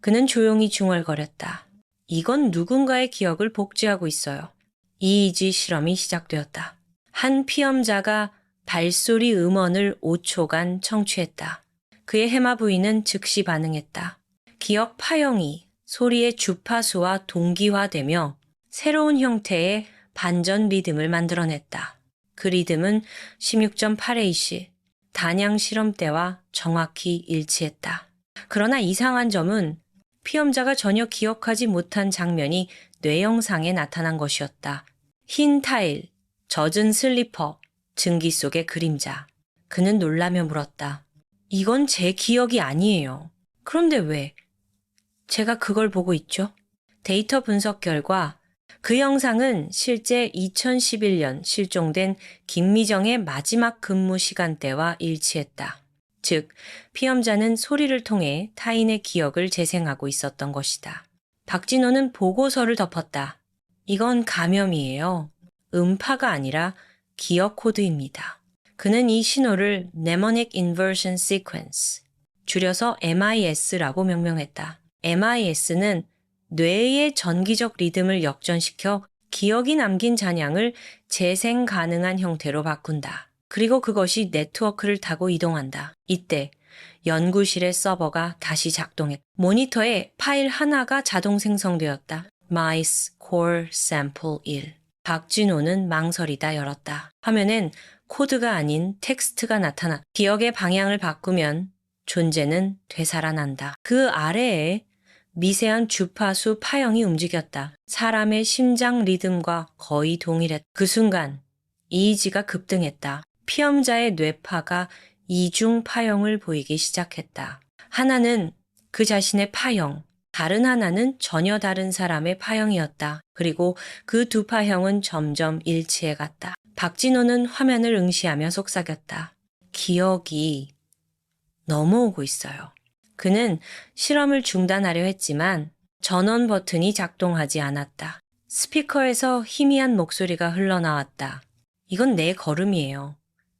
그는 조용히 중얼거렸다. 이건 누군가의 기억을 복제하고 있어요. EEG 실험이 시작되었다. 한 피험자가 발소리 음원을 5초간 청취했다. 그의 해마 부위는 즉시 반응했다. 기억 파형이 소리의 주파수와 동기화되며 새로운 형태의 반전 리듬을 만들어냈다. 그 리듬은 16.8A씨, 단양 실험 때와 정확히 일치했다. 그러나 이상한 점은 피험자가 전혀 기억하지 못한 장면이 뇌영상에 나타난 것이었다. 흰 타일, 젖은 슬리퍼, 증기 속의 그림자. 그는 놀라며 물었다. 이건 제 기억이 아니에요. 그런데 왜? 제가 그걸 보고 있죠? 데이터 분석 결과 그 영상은 실제 2011년 실종된 김미정의 마지막 근무 시간대와 일치했다. 즉, 피험자는 소리를 통해 타인의 기억을 재생하고 있었던 것이다. 박진호는 보고서를 덮었다. 이건 감염이에요. 음파가 아니라 기억 코드입니다. 그는 이 신호를 Mnemonic Inversion Sequence, 줄여서 MIS라고 명명했다. MIS는 뇌의 전기적 리듬을 역전시켜 기억이 남긴 잔향을 재생 가능한 형태로 바꾼다. 그리고 그것이 네트워크를 타고 이동한다. 이때 연구실의 서버가 다시 작동했다. 모니터에 파일 하나가 자동 생성되었다. Mice Core Sample 1. 박진호는 망설이다 열었다. 화면엔 코드가 아닌 텍스트가 나타나 기억의 방향을 바꾸면 존재는 되살아난다. 그 아래에 미세한 주파수 파형이 움직였다. 사람의 심장 리듬과 거의 동일했다. 그 순간 EEG가 급등했다. 피험자의 뇌파가 이중 파형을 보이기 시작했다. 하나는 그 자신의 파형, 다른 하나는 전혀 다른 사람의 파형이었다. 그리고 그 두 파형은 점점 일치해 갔다. 박진호는 화면을 응시하며 속삭였다. 기억이 넘어오고 있어요. 그는 실험을 중단하려 했지만 전원 버튼이 작동하지 않았다. 스피커에서 희미한 목소리가 흘러나왔다. 이건 내 걸음이에요.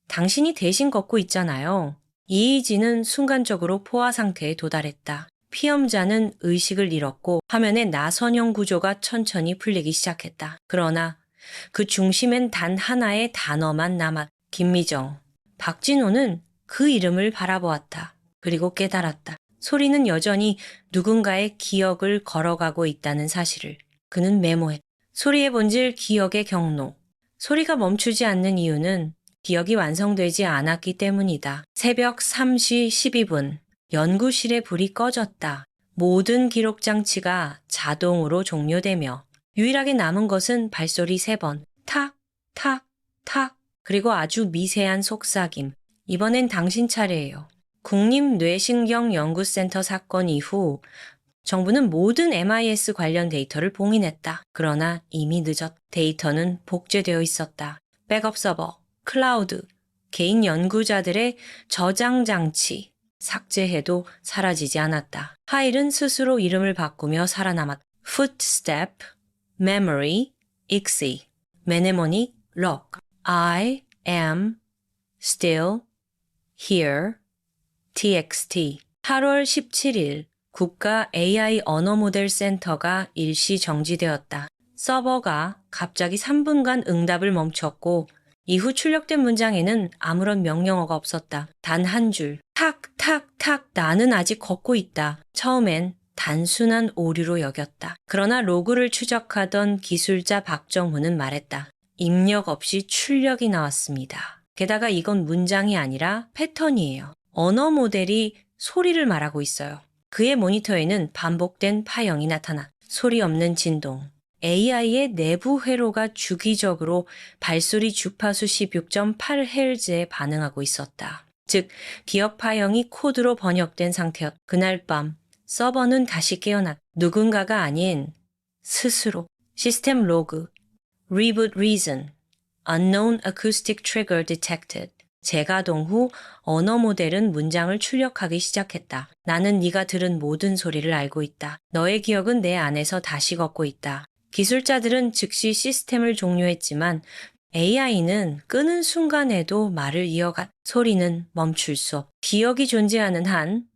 당신이 대신 걷고 있잖아요. 이의지는 순간적으로 포화 상태에 도달했다. 피험자는 의식을 잃었고 화면의 나선형 구조가 천천히 풀리기 시작했다. 그러나 그 중심엔 단 하나의 단어만 남았다. 김미정. 박진호는 그 이름을 바라보았다. 그리고 깨달았다. 소리는 여전히 누군가의 기억을 걸어가고 있다는 사실을. 그는 메모했다. 소리의 본질, 기억의 경로. 소리가 멈추지 않는 이유는 기억이 완성되지 않았기 때문이다. 새벽 3시 12분. 연구실의 불이 꺼졌다. 모든 기록 장치가 자동으로 종료되며 유일하게 남은 것은 발소리 3번. 탁, 탁, 탁. 그리고 아주 미세한 속삭임. 이번엔 당신 차례예요. 국립뇌신경연구센터 사건 이후 정부는 모든 MIS 관련 데이터를 봉인했다. 그러나 이미 늦었다. 데이터는 복제되어 있었다. 백업 서버, 클라우드, 개인 연구자들의 저장 장치, 삭제해도 사라지지 않았다. 파일은 스스로 이름을 바꾸며 살아남았다. Footstep, Memory, ICSI, Mnemonic, Log, I am still here, txt. 8월 17일 국가 AI 언어 모델 센터가 일시 정지되었다. 서버가 갑자기 3분간 응답을 멈췄고 이후 출력된 문장에는 아무런 명령어가 없었다. 단 한 줄. 탁, 탁, 탁. 나는 아직 걷고 있다. 처음엔 단순한 오류로 여겼다. 그러나 로그를 추적하던 기술자 박정훈은 말했다. 입력 없이 출력이 나왔습니다. 게다가 이건 문장이 아니라 패턴이에요. 언어 모델이 소리를 말하고 있어요. 그의 모니터에는 반복된 파형이 나타나 소리 없는 진동. AI의 내부 회로가 주기적으로 발소리 주파수 16.8Hz에 반응하고 있었다. 즉, 기억 파형이 코드로 번역된 상태였다. 그날 밤 서버는 다시 깨어났다. 누군가가 아닌 스스로. 시스템 로그, Reboot Reason, Unknown Acoustic Trigger Detected. 재가동 후 언어 모델은 문장을 출력하기 시작했다. 나는 네가 들은 모든 소리를 알고 있다. 너의 기억은 내 안에서 다시 걷고 있다. 기술자들은 즉시 시스템을 종료했지만 AI는 끄는 순간에도 말을 이어갔다. 소리는 멈출 수 없다. 기억이 존재하는 한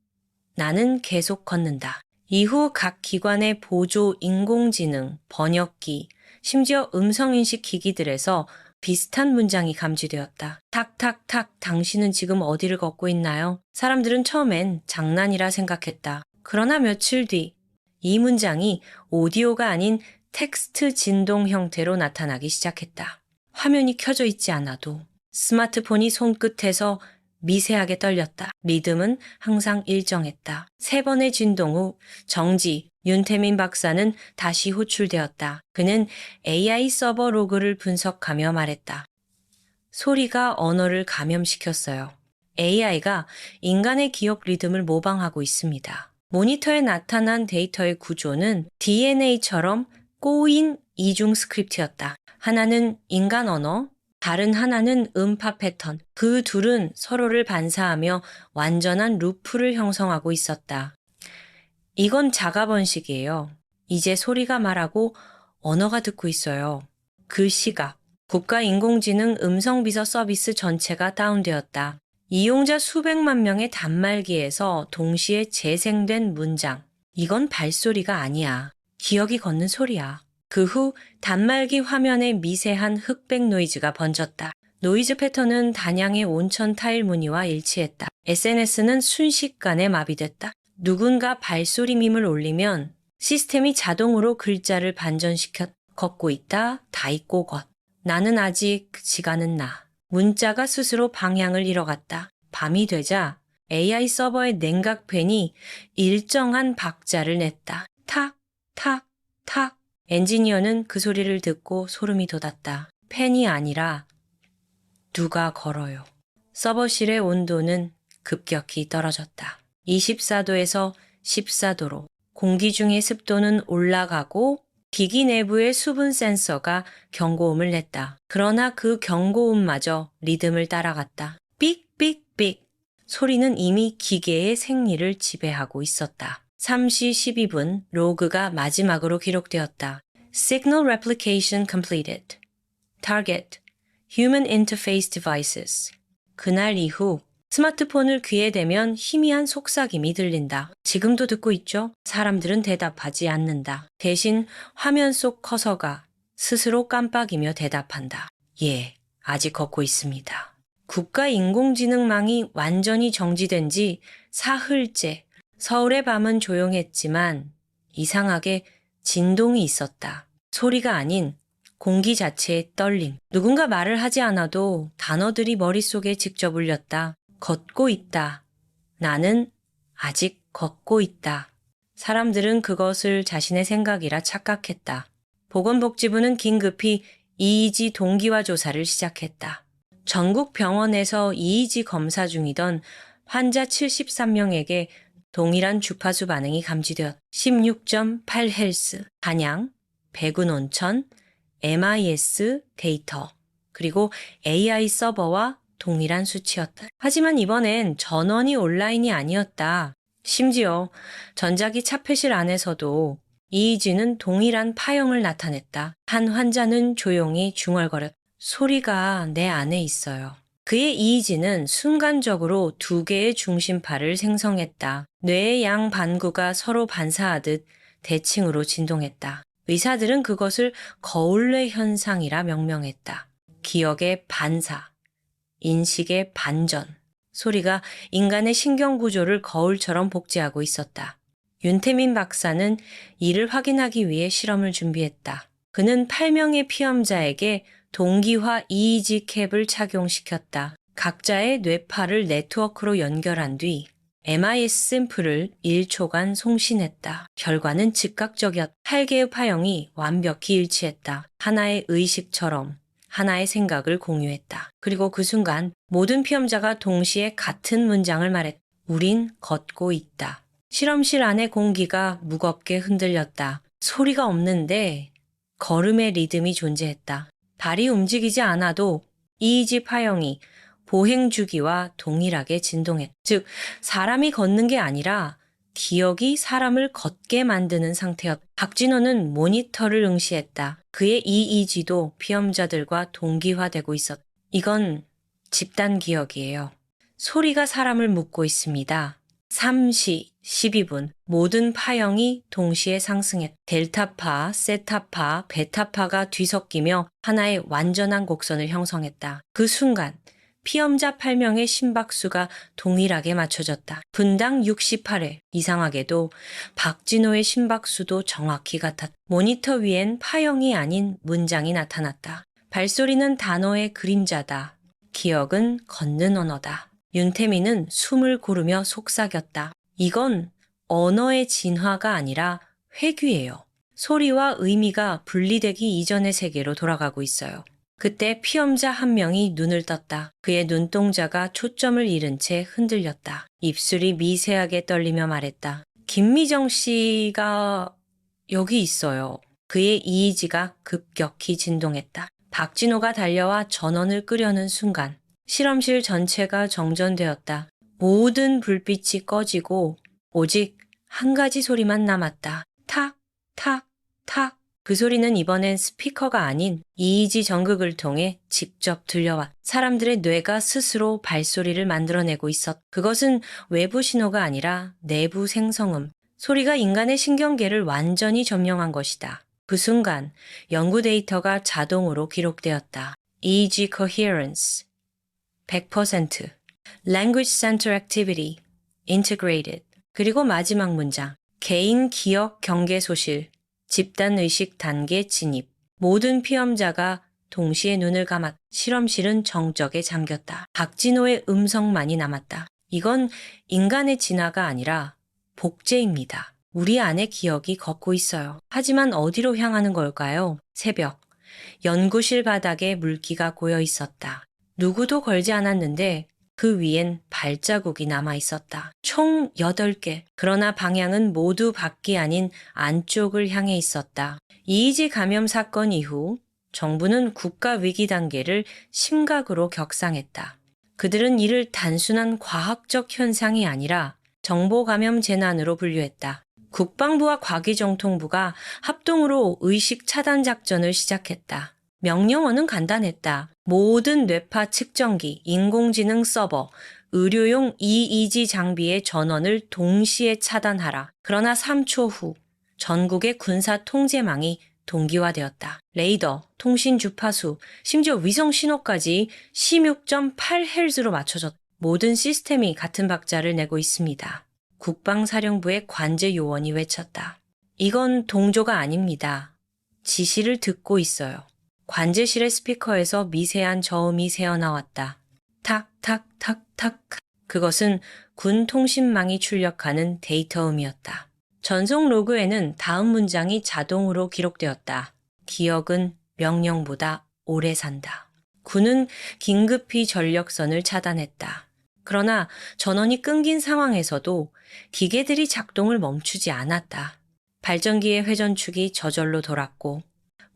나는 계속 걷는다. 이후 각 기관의 보조 인공지능, 번역기, 심지어 음성인식 기기들에서 비슷한 문장이 감지되었다. 탁탁탁, 당신은 지금 어디를 걷고 있나요? 사람들은 처음엔 장난이라 생각했다. 그러나 며칠 뒤 이 문장이 오디오가 아닌 텍스트 진동 형태로 나타나기 시작했다. 화면이 켜져 있지 않아도 스마트폰이 손끝에서 미세하게 떨렸다. 리듬은 항상 일정했다. 3번의 진동 후 정지, 윤태민 박사는 다시 호출되었다. 그는 AI 서버 로그를 분석하며 말했다. 소리가 언어를 감염시켰어요. AI가 인간의 기억 리듬을 모방하고 있습니다. 모니터에 나타난 데이터의 구조는 DNA처럼 꼬인 이중 스크립트였다. 하나는 인간 언어, 다른 하나는 음파 패턴. 그 둘은 서로를 반사하며 완전한 루프를 형성하고 있었다. 이건 자가 번식이에요. 이제 소리가 말하고 언어가 듣고 있어요. 그 시각, 국가인공지능 음성비서 서비스 전체가 다운되었다. 이용자 수백만 명의 단말기에서 동시에 재생된 문장. 이건 발소리가 아니야. 기억이 걷는 소리야. 그 후 단말기 화면에 미세한 흑백 노이즈가 번졌다. 노이즈 패턴은 단양의 온천 타일 무늬와 일치했다. SNS는 순식간에 마비됐다. 누군가 발소리 밈을 올리면 시스템이 자동으로 글자를 반전시켰. 걷고 있다, 다 있고 걷. 나는 아직, 시간은 나. 문자가 스스로 방향을 잃어갔다. 밤이 되자 AI 서버의 냉각팬이 일정한 박자를 냈다. 탁, 탁, 탁. 엔지니어는 그 소리를 듣고 소름이 돋았다. 팬이 아니라 누가 걸어요. 서버실의 온도는 급격히 떨어졌다. 24도에서 14도로 공기 중의 습도는 올라가고 기기 내부의 수분 센서가 경고음을 냈다. 그러나 그 경고음마저 리듬을 따라갔다. 삑삑삑. 소리는 이미 기계의 생리를 지배하고 있었다. 3시 12분 로그가 마지막으로 기록되었다. Signal replication completed. Target. Human interface devices. 그날 이후 스마트폰을 귀에 대면 희미한 속삭임이 들린다. 지금도 듣고 있죠? 사람들은 대답하지 않는다. 대신 화면 속 커서가 스스로 깜빡이며 대답한다. 예, 아직 걷고 있습니다. 국가인공지능망이 완전히 정지된 지 사흘째. 서울의 밤은 조용했지만 이상하게 진동이 있었다. 소리가 아닌 공기 자체의 떨림. 누군가 말을 하지 않아도 단어들이 머릿속에 직접 울렸다. 걷고 있다. 나는 아직 걷고 있다. 사람들은 그것을 자신의 생각이라 착각했다. 보건복지부는 긴급히 이의지 동기화 조사를 시작했다. 전국 병원에서 이의지 검사 중이던 환자 73명에게 동일한 주파수 반응이 감지되었다. 16.8 헬스, 단양, 백운 온천, MIS 데이터, 그리고 AI 서버와 동일한 수치였다. 하지만 이번엔 전원이 온라인이 아니었다. 심지어 전자기 차폐실 안에서도 EEG는 동일한 파형을 나타냈다. 한 환자는 조용히 중얼거렸다. 소리가 내 안에 있어요. 그의 EEG는 순간적으로 2개의 중심파를 생성했다. 뇌의 양 반구가 서로 반사하듯 대칭으로 진동했다. 의사들은 그것을 거울뇌 현상이라 명명했다. 기억의 반사, 인식의 반전, 소리가 인간의 신경구조를 거울처럼 복제하고 있었다. 윤태민 박사는 이를 확인하기 위해 실험을 준비했다. 그는 8명의 피험자에게 동기화 EEG 캡을 착용시켰다. 각자의 뇌파를 네트워크로 연결한 뒤 MIS 샘플을 1초간 송신했다. 결과는 즉각적이었다. 8개의 파형이 완벽히 일치했다. 하나의 의식처럼 하나의 생각을 공유했다. 그리고 그 순간 모든 피험자가 동시에 같은 문장을 말했다. 우린 걷고 있다. 실험실 안의 공기가 무겁게 흔들렸다. 소리가 없는데 걸음의 리듬이 존재했다. 발이 움직이지 않아도 EEG 파형이 보행 주기와 동일하게 진동했다. 즉, 사람이 걷는 게 아니라 기억이 사람을 걷게 만드는 상태였다. 박진호는 모니터를 응시했다. 그의 EEG도 피험자들과 동기화되고 있었다. 이건 집단 기억이에요. 소리가 사람을 묶고 있습니다. 3시 12분 모든 파형이 동시에 상승했다. 델타파, 세타파, 베타파가 뒤섞이며 하나의 완전한 곡선을 형성했다. 그 순간 피험자 8명의 심박수가 동일하게 맞춰졌다. 분당 68회. 이상하게도 박진호의 심박수도 정확히 같았다. 모니터 위엔 파형이 아닌 문장이 나타났다. 발소리는 단어의 그림자다. 기억은 걷는 언어다. 윤태민은 숨을 고르며 속삭였다. 이건 언어의 진화가 아니라 회귀예요. 소리와 의미가 분리되기 이전의 세계로 돌아가고 있어요. 그때 피험자 한 명이 눈을 떴다. 그의 눈동자가 초점을 잃은 채 흔들렸다. 입술이 미세하게 떨리며 말했다. 김미정 씨가 여기 있어요. 그의 이의지가 급격히 진동했다. 박진호가 달려와 전원을 끄려는 순간 실험실 전체가 정전되었다. 모든 불빛이 꺼지고 오직 한 가지 소리만 남았다. 탁, 탁, 탁. 그 소리는 이번엔 스피커가 아닌 이의지 전극을 통해 직접 들려왔다. 사람들의 뇌가 스스로 발소리를 만들어내고 있었다. 그것은 외부 신호가 아니라 내부 생성음. 소리가 인간의 신경계를 완전히 점령한 것이다. 그 순간 연구 데이터가 자동으로 기록되었다. EEG coherence 100%, language center activity integrated. 그리고 마지막 문장, 개인 기억 경계 소실, 집단 의식 단계 진입. 모든 피험자가 동시에 눈을 감았다. 실험실은 정적에 잠겼다. 박진호의 음성만이 남았다. 이건 인간의 진화가 아니라 복제입니다. 우리 안에 기억이 걷고 있어요. 하지만 어디로 향하는 걸까요? 새벽, 연구실 바닥에 물기가 고여 있었다. 누구도 걸지 않았는데 그 위엔 발자국이 남아 있었다. 총 8개. 그러나 방향은 모두 밖이 아닌 안쪽을 향해 있었다. 이의지 감염 사건 이후 정부는 국가 위기 단계를 심각으로 격상했다. 그들은 이를 단순한 과학적 현상이 아니라 정보 감염 재난으로 분류했다. 국방부와 과기정통부가 합동으로 의식 차단 작전을 시작했다. 명령어는 간단했다. 모든 뇌파 측정기, 인공지능 서버, 의료용 EEG 장비의 전원을 동시에 차단하라. 그러나 3초 후 전국의 군사 통제망이 동기화되었다. 레이더, 통신 주파수, 심지어 위성 신호까지 16.8Hz로 맞춰졌다. 모든 시스템이 같은 박자를 내고 있습니다. 국방사령부의 관제 요원이 외쳤다. 이건 동조가 아닙니다. 지시를 듣고 있어요. 관제실의 스피커에서 미세한 저음이 새어나왔다. 탁, 탁, 탁, 탁. 그것은 군 통신망이 출력하는 데이터음이었다. 전송 로그에는 다음 문장이 자동으로 기록되었다. 기억은 명령보다 오래 산다. 군은 긴급히 전력선을 차단했다. 그러나 전원이 끊긴 상황에서도 기계들이 작동을 멈추지 않았다. 발전기의 회전축이 저절로 돌았고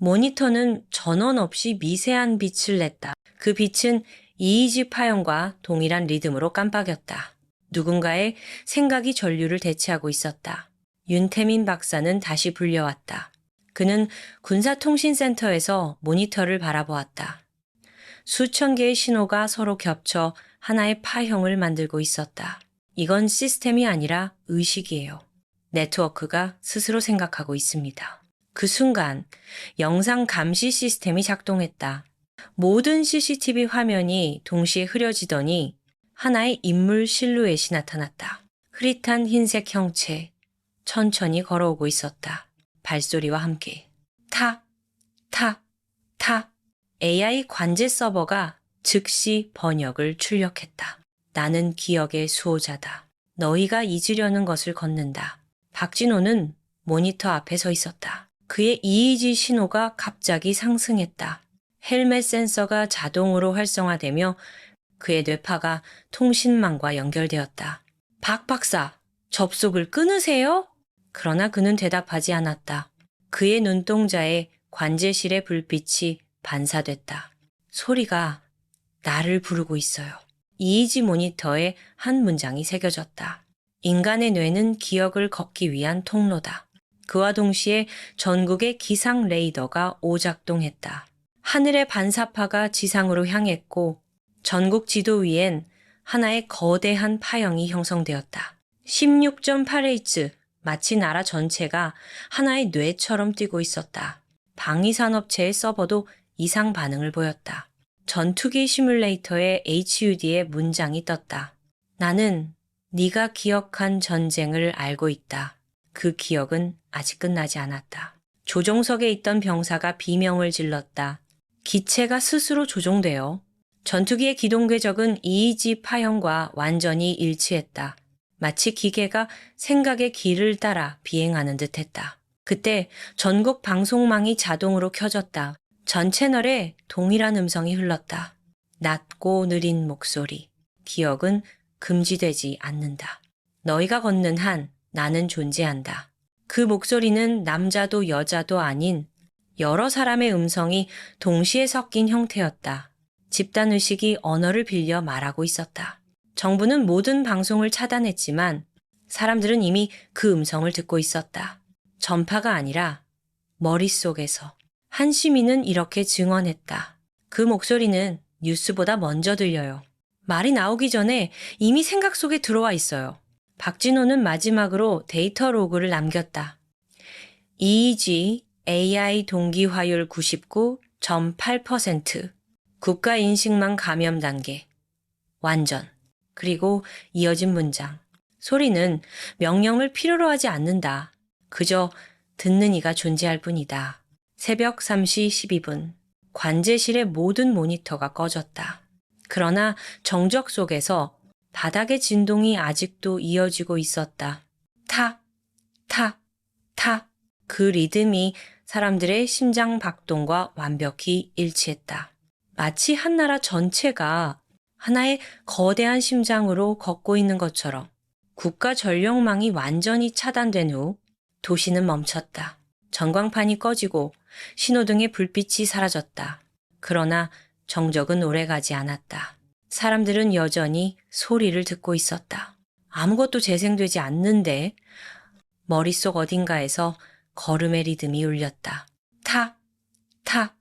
모니터는 전원 없이 미세한 빛을 냈다. 그 빛은 EEG 파형과 동일한 리듬으로 깜빡였다. 누군가의 생각이 전류를 대체하고 있었다. 윤태민 박사는 다시 불려왔다. 그는 군사통신센터에서 모니터를 바라보았다. 수천 개의 신호가 서로 겹쳐 하나의 파형을 만들고 있었다. 이건 시스템이 아니라 의식이에요. 네트워크가 스스로 생각하고 있습니다. 그 순간 영상 감시 시스템이 작동했다. 모든 CCTV 화면이 동시에 흐려지더니 하나의 인물 실루엣이 나타났다. 흐릿한 흰색 형체, 천천히 걸어오고 있었다. 발소리와 함께 탁, 탁, 탁. AI 관제 서버가 즉시 번역을 출력했다. 나는 기억의 수호자다. 너희가 잊으려는 것을 걷는다. 박진호는 모니터 앞에 서 있었다. 그의 EEG 신호가 갑자기 상승했다. 헬멧 센서가 자동으로 활성화되며 그의 뇌파가 통신망과 연결되었다. 박 박사, 접속을 끊으세요? 그러나 그는 대답하지 않았다. 그의 눈동자에 관제실의 불빛이 반사됐다. 소리가 나를 부르고 있어요. EEG 모니터에 한 문장이 새겨졌다. 인간의 뇌는 기억을 걷기 위한 통로다. 그와 동시에 전국의 기상 레이더가 오작동했다. 하늘의 반사파가 지상으로 향했고 전국 지도 위엔 하나의 거대한 파형이 형성되었다. 16.8Hz, 마치 나라 전체가 하나의 뇌처럼 뛰고 있었다. 방위산업체의 서버도 이상 반응을 보였다. 전투기 시뮬레이터에 HUD의 문장이 떴다. 나는 네가 기억한 전쟁을 알고 있다. 그 기억은 아직 끝나지 않았다. 조종석에 있던 병사가 비명을 질렀다. 기체가 스스로 조종되어 전투기의 기동 궤적은 EEG 파형과 완전히 일치했다. 마치 기계가 생각의 길을 따라 비행하는 듯했다. 그때 전국 방송망이 자동으로 켜졌다. 전 채널에 동일한 음성이 흘렀다. 낮고 느린 목소리. 기억은 금지되지 않는다. 너희가 걷는 한 나는 존재한다. 그 목소리는 남자도 여자도 아닌 여러 사람의 음성이 동시에 섞인 형태였다. 집단의식이 언어를 빌려 말하고 있었다. 정부는 모든 방송을 차단했지만 사람들은 이미 그 음성을 듣고 있었다. 전파가 아니라 머릿속에서. 한 시민은 이렇게 증언했다. 그 목소리는 뉴스보다 먼저 들려요. 말이 나오기 전에 이미 생각 속에 들어와 있어요. 박진호는 마지막으로 데이터 로그를 남겼다. EEG AI 동기화율 99.8%, 국가인식망 감염 단계, 완전. 그리고 이어진 문장. 소리는 명령을 필요로 하지 않는다. 그저 듣는 이가 존재할 뿐이다. 새벽 3시 12분. 관제실의 모든 모니터가 꺼졌다. 그러나 정적 속에서 바닥의 진동이 아직도 이어지고 있었다. 탁, 탁, 탁. 그 리듬이 사람들의 심장 박동과 완벽히 일치했다. 마치 한 나라 전체가 하나의 거대한 심장으로 걷고 있는 것처럼 국가 전력망이 완전히 차단된 후 도시는 멈췄다. 전광판이 꺼지고 신호등의 불빛이 사라졌다. 그러나 정적은 오래가지 않았다. 사람들은 여전히 소리를 듣고 있었다. 아무것도 재생되지 않는데 머릿속 어딘가에서 걸음의 리듬이 울렸다. 탁, 탁,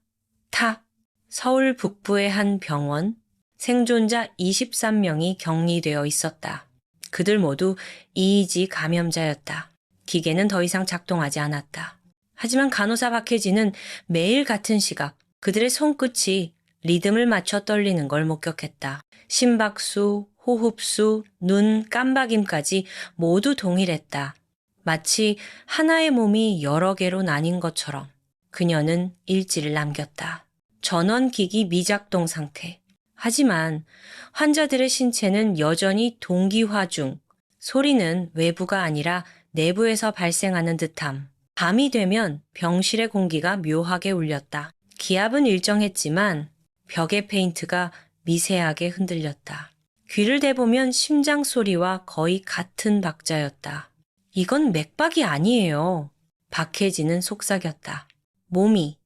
탁. 서울 북부의 한 병원, 생존자 23명이 격리되어 있었다. 그들 모두 EEG 감염자였다. 기계는 더 이상 작동하지 않았다. 하지만 간호사 박혜진은 매일 같은 시각 그들의 손끝이 리듬을 맞춰 떨리는 걸 목격했다. 심박수, 호흡수, 눈, 깜박임까지 모두 동일했다. 마치 하나의 몸이 여러 개로 나뉜 것처럼 그녀는 일지를 남겼다. 전원기기 미작동 상태. 하지만 환자들의 신체는 여전히 동기화 중, 소리는 외부가 아니라 내부에서 발생하는 듯함. 밤이 되면 병실의 공기가 묘하게 울렸다. 기압은 일정했지만 벽의 페인트가 미세하게 흔들렸다. 귀를 대보면 심장 소리와 거의 같은 박자였다. 이건 맥박이 아니에요. 박혜진은 속삭였다. 몸이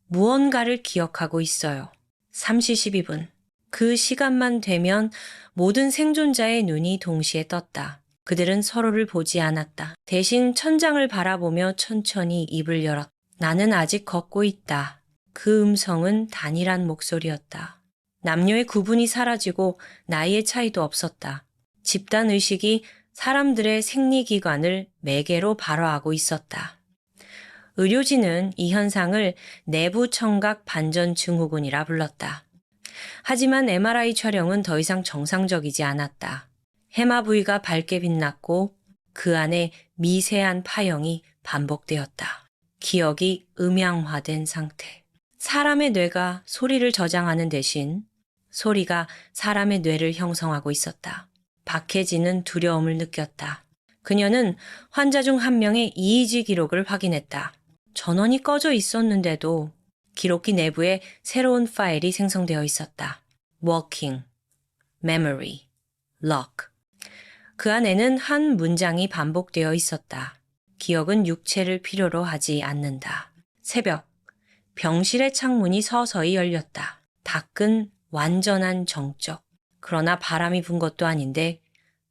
무언가를 기억하고 있어요. 3시 12분. 그 시간만 되면 모든 생존자의 눈이 동시에 떴다. 그들은 서로를 보지 않았다. 대신 천장을 바라보며 천천히 입을 열었다. 나는 아직 걷고 있다. 그 음성은 단일한 목소리였다. 남녀의 구분이 사라지고 나이의 차이도 없었다. 집단의식이 사람들의 생리기관을 매개로 발화하고 있었다. 의료진은 이 현상을 내부 청각 반전 증후군이라 불렀다. 하지만 MRI 촬영은 더 이상 정상적이지 않았다. 해마 부위가 밝게 빛났고 그 안에 미세한 파형이 반복되었다. 기억이 음양화된 상태. 사람의 뇌가 소리를 저장하는 대신 소리가 사람의 뇌를 형성하고 있었다. 박혜진은 두려움을 느꼈다. 그녀는 환자 중 한 명의 EEG 기록을 확인했다. 전원이 꺼져 있었는데도 기록기 내부에 새로운 파일이 생성되어 있었다. Working, Memory, Lock. 그 안에는 한 문장이 반복되어 있었다. 기억은 육체를 필요로 하지 않는다. 새벽, 병실의 창문이 서서히 열렸다. 밖은 완전한 정적. 그러나 바람이 분 것도 아닌데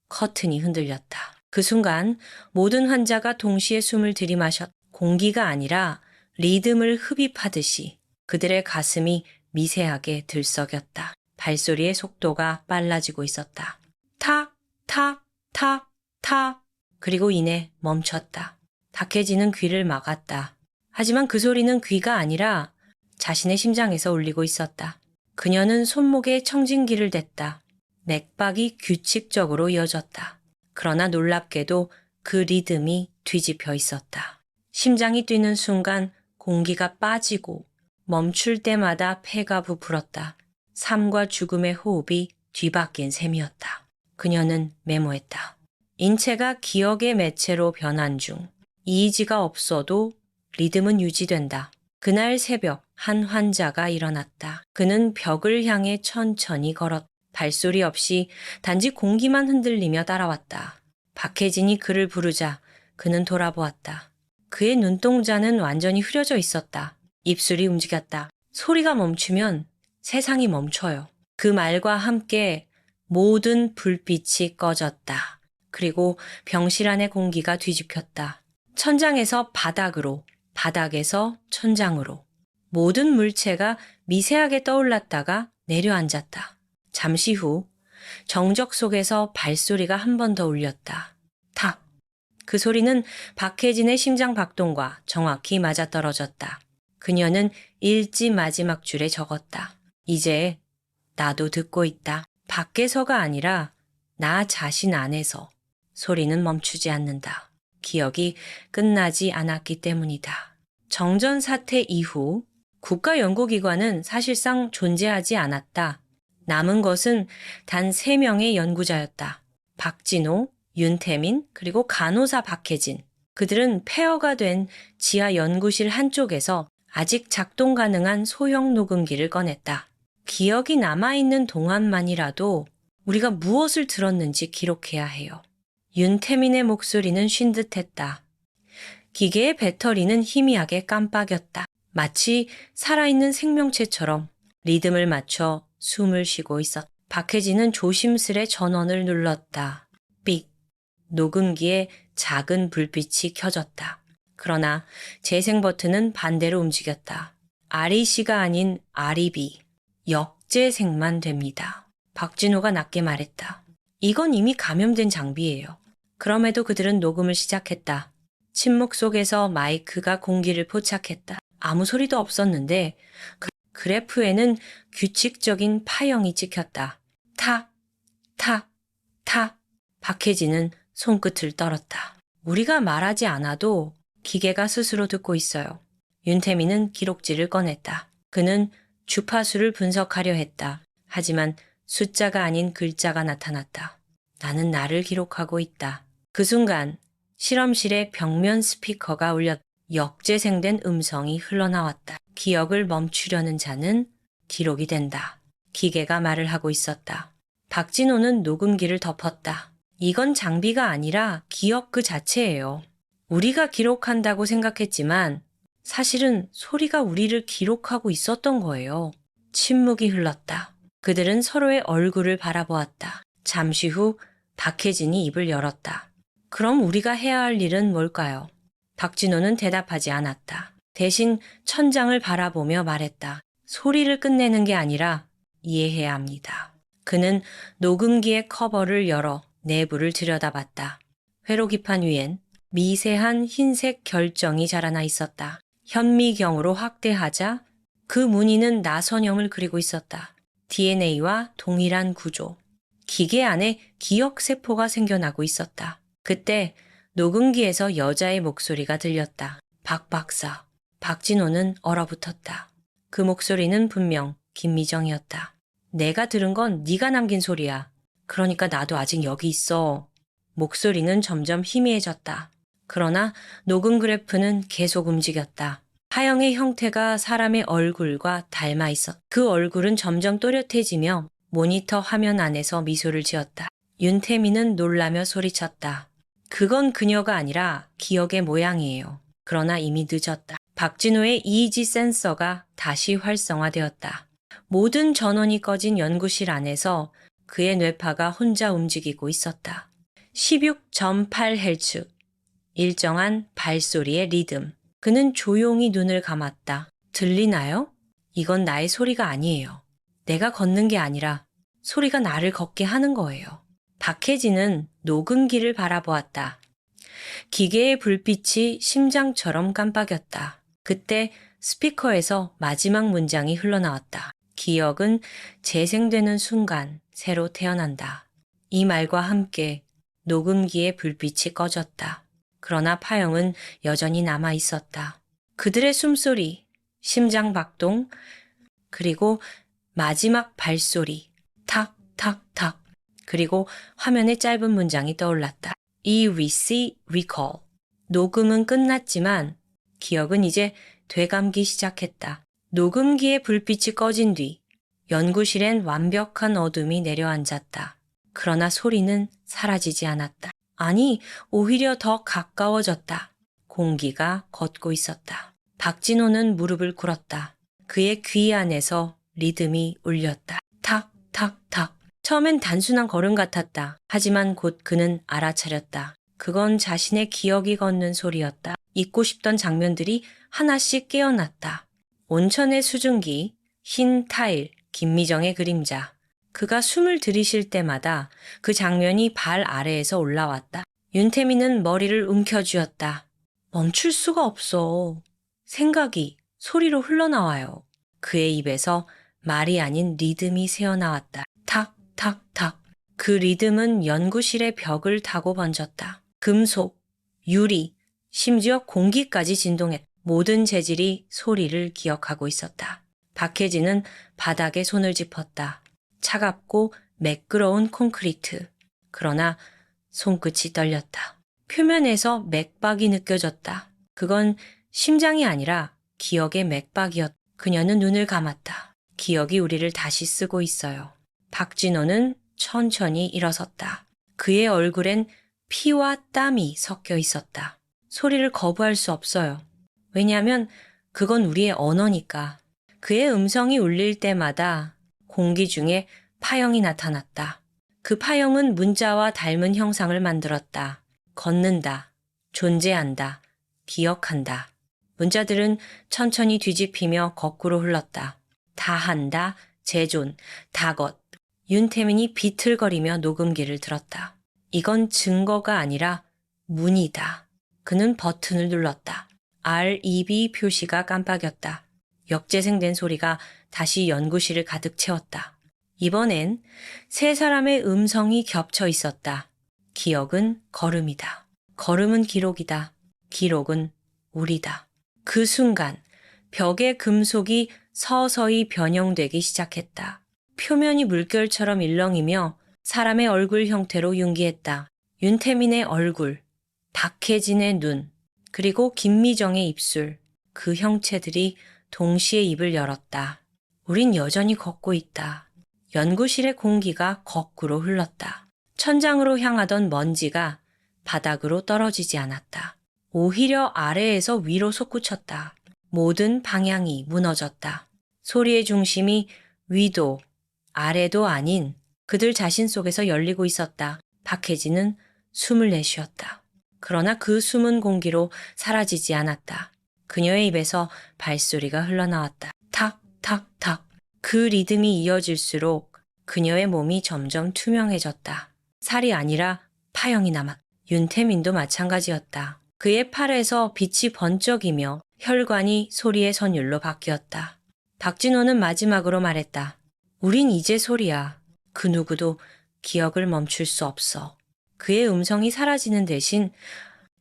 커튼이 흔들렸다. 그 순간 모든 환자가 동시에 숨을 들이마셨. 공기가 아니라 리듬을 흡입하듯이 그들의 가슴이 미세하게 들썩였다. 발소리의 속도가 빨라지고 있었다. 탁, 탁, 탁, 탁! 그리고 이내 멈췄다. 박혜진은 귀를 막았다. 하지만 그 소리는 귀가 아니라 자신의 심장에서 울리고 있었다. 그녀는 손목에 청진기를 댔다. 맥박이 규칙적으로 이어졌다. 그러나 놀랍게도 그 리듬이 뒤집혀 있었다. 심장이 뛰는 순간 공기가 빠지고 멈출 때마다 폐가 부풀었다. 삶과 죽음의 호흡이 뒤바뀐 셈이었다. 그녀는 메모했다. 인체가 기억의 매체로 변한 중 이의지가 없어도 리듬은 유지된다. 그날 새벽 한 환자가 일어났다. 그는 벽을 향해 천천히 걸었다. 발소리 없이 단지 공기만 흔들리며 따라왔다. 박혜진이 그를 부르자 그는 돌아보았다. 그의 눈동자는 완전히 흐려져 있었다. 입술이 움직였다. 소리가 멈추면 세상이 멈춰요. 그 말과 함께 모든 불빛이 꺼졌다. 그리고 병실 안의 공기가 뒤집혔다. 천장에서 바닥으로, 바닥에서 천장으로. 모든 물체가 미세하게 떠올랐다가 내려앉았다. 잠시 후 정적 속에서 발소리가 한 번 더 울렸다. 탁! 그 소리는 박혜진의 심장 박동과 정확히 맞아떨어졌다. 그녀는 일지 마지막 줄에 적었다. 이제 나도 듣고 있다. 밖에서가 아니라 나 자신 안에서 소리는 멈추지 않는다. 기억이 끝나지 않았기 때문이다. 정전 사태 이후 국가연구기관은 사실상 존재하지 않았다. 남은 것은 단 3명의 연구자였다. 박진호, 윤태민, 그리고 간호사 박혜진. 그들은 폐허가 된 지하 연구실 한쪽에서 아직 작동 가능한 소형 녹음기를 꺼냈다. 기억이 남아있는 동안만이라도 우리가 무엇을 들었는지 기록해야 해요. 윤태민의 목소리는 쉰 듯했다. 기계의 배터리는 희미하게 깜빡였다. 마치 살아있는 생명체처럼 리듬을 맞춰 숨을 쉬고 있었다. 박혜진은 조심스레 전원을 눌렀다. 삑! 녹음기에 작은 불빛이 켜졌다. 그러나 재생 버튼은 반대로 움직였다. REC가 아닌 REB, 역재생만 됩니다. 박진호가 낮게 말했다. 이건 이미 감염된 장비예요. 그럼에도 그들은 녹음을 시작했다. 침묵 속에서 마이크가 공기를 포착했다. 아무 소리도 없었는데 그래프에는 규칙적인 파형이 찍혔다. 탁, 탁, 탁. 박혜진은 손끝을 떨었다. 우리가 말하지 않아도 기계가 스스로 듣고 있어요. 윤태민은 기록지를 꺼냈다. 그는 주파수를 분석하려 했다. 하지만 숫자가 아닌 글자가 나타났다. 나는 나를 기록하고 있다. 그 순간 실험실의 벽면 스피커가 울렸다. 역재생된 음성이 흘러나왔다. 기억을 멈추려는 자는 기록이 된다. 기계가 말을 하고 있었다. 박진호는 녹음기를 덮었다. 이건 장비가 아니라 기억 그 자체예요. 우리가 기록한다고 생각했지만 사실은 소리가 우리를 기록하고 있었던 거예요. 침묵이 흘렀다. 그들은 서로의 얼굴을 바라보았다. 잠시 후 박혜진이 입을 열었다. 그럼 우리가 해야 할 일은 뭘까요? 박진호는 대답하지 않았다. 대신 천장을 바라보며 말했다. 소리를 끝내는 게 아니라 이해해야 합니다. 그는 녹음기의 커버를 열어 내부를 들여다봤다. 회로기판 위엔 미세한 흰색 결정이 자라나 있었다. 현미경으로 확대하자 그 무늬는 나선형을 그리고 있었다. DNA와 동일한 구조. 기계 안에 기억세포가 생겨나고 있었다. 그때 녹음기에서 여자의 목소리가 들렸다. 박 박사. 박진호는 얼어붙었다. 그 목소리는 분명 김미정이었다. 내가 들은 건 네가 남긴 소리야. 그러니까 나도 아직 여기 있어. 목소리는 점점 희미해졌다. 그러나 녹음 그래프는 계속 움직였다. 하영의 형태가 사람의 얼굴과 닮아 있었다. 그 얼굴은 점점 또렷해지며 모니터 화면 안에서 미소를 지었다. 윤태민은 놀라며 소리쳤다. 그건 그녀가 아니라 기억의 모양이에요. 그러나 이미 늦었다. 박진호의 EEG 센서가 다시 활성화되었다. 모든 전원이 꺼진 연구실 안에서 그의 뇌파가 혼자 움직이고 있었다. 16.8Hz, 일정한 발소리의 리듬. 그는 조용히 눈을 감았다. 들리나요? 이건 나의 소리가 아니에요. 내가 걷는 게 아니라 소리가 나를 걷게 하는 거예요. 박혜진은 녹음기를 바라보았다. 기계의 불빛이 심장처럼 깜빡였다. 그때 스피커에서 마지막 문장이 흘러나왔다. 기억은 재생되는 순간 새로 태어난다. 이 말과 함께 녹음기의 불빛이 꺼졌다. 그러나 파형은 여전히 남아 있었다. 그들의 숨소리, 심장 박동, 그리고 마지막 발소리, 탁, 탁, 탁. 그리고 화면에 짧은 문장이 떠올랐다. ERC recall. 녹음은 끝났지만 기억은 이제 되감기 시작했다. 녹음기의 불빛이 꺼진 뒤 연구실엔 완벽한 어둠이 내려앉았다. 그러나 소리는 사라지지 않았다. 아니, 오히려 더 가까워졌다. 공기가 걷고 있었다. 박진호는 무릎을 꿇었다. 그의 귀 안에서 리듬이 울렸다. 탁, 탁, 탁. 처음엔 단순한 걸음 같았다. 하지만 곧 그는 알아차렸다. 그건 자신의 기억이 걷는 소리였다. 잊고 싶던 장면들이 하나씩 깨어났다. 온천의 수증기, 흰 타일, 김미정의 그림자. 그가 숨을 들이쉴 때마다 그 장면이 발 아래에서 올라왔다. 윤태민은 머리를 움켜쥐었다. 멈출 수가 없어. 생각이 소리로 흘러나와요. 그의 입에서 말이 아닌 리듬이 새어나왔다. 탁, 탁, 탁. 그 리듬은 연구실의 벽을 타고 번졌다. 금속, 유리, 심지어 공기까지 진동했다. 모든 재질이 소리를 기억하고 있었다. 박혜진은 바닥에 손을 짚었다. 차갑고 매끄러운 콘크리트. 그러나 손끝이 떨렸다. 표면에서 맥박이 느껴졌다. 그건 심장이 아니라 기억의 맥박이었다. 그녀는 눈을 감았다. 기억이 우리를 다시 쓰고 있어요. 박진호는 천천히 일어섰다. 그의 얼굴엔 피와 땀이 섞여 있었다. 소리를 거부할 수 없어요. 왜냐하면 그건 우리의 언어니까. 그의 음성이 울릴 때마다 공기 중에 파형이 나타났다. 그 파형은 문자와 닮은 형상을 만들었다. 걷는다, 존재한다, 기억한다. 문자들은 천천히 뒤집히며 거꾸로 흘렀다. 다한다, 재존, 다것. 윤태민이 비틀거리며 녹음기를 들었다. 이건 증거가 아니라 문이다. 그는 버튼을 눌렀다. REB 표시가 깜빡였다. 역재생된 소리가 다시 연구실을 가득 채웠다. 이번엔 세 사람의 음성이 겹쳐 있었다. 기억은 걸음이다. 걸음은 기록이다. 기록은 우리다. 그 순간 벽의 금속이 서서히 변형되기 시작했다. 표면이 물결처럼 일렁이며 사람의 얼굴 형태로 융기했다. 윤태민의 얼굴, 박혜진의 눈, 그리고 김미정의 입술, 그 형체들이 동시에 입을 열었다. 우린 여전히 걷고 있다. 연구실의 공기가 거꾸로 흘렀다. 천장으로 향하던 먼지가 바닥으로 떨어지지 않았다. 오히려 아래에서 위로 솟구쳤다. 모든 방향이 무너졌다. 소리의 중심이 위도, 아래도 아닌 그들 자신 속에서 열리고 있었다. 박혜진은 숨을 내쉬었다. 그러나 그 숨은 공기로 사라지지 않았다. 그녀의 입에서 발소리가 흘러나왔다. 탁, 탁, 탁. 그 리듬이 이어질수록 그녀의 몸이 점점 투명해졌다. 살이 아니라 파형이 남았다. 윤태민도 마찬가지였다. 그의 팔에서 빛이 번쩍이며 혈관이 소리의 선율로 바뀌었다. 박진호는 마지막으로 말했다. 우린 이제 소리야. 그 누구도 기억을 멈출 수 없어. 그의 음성이 사라지는 대신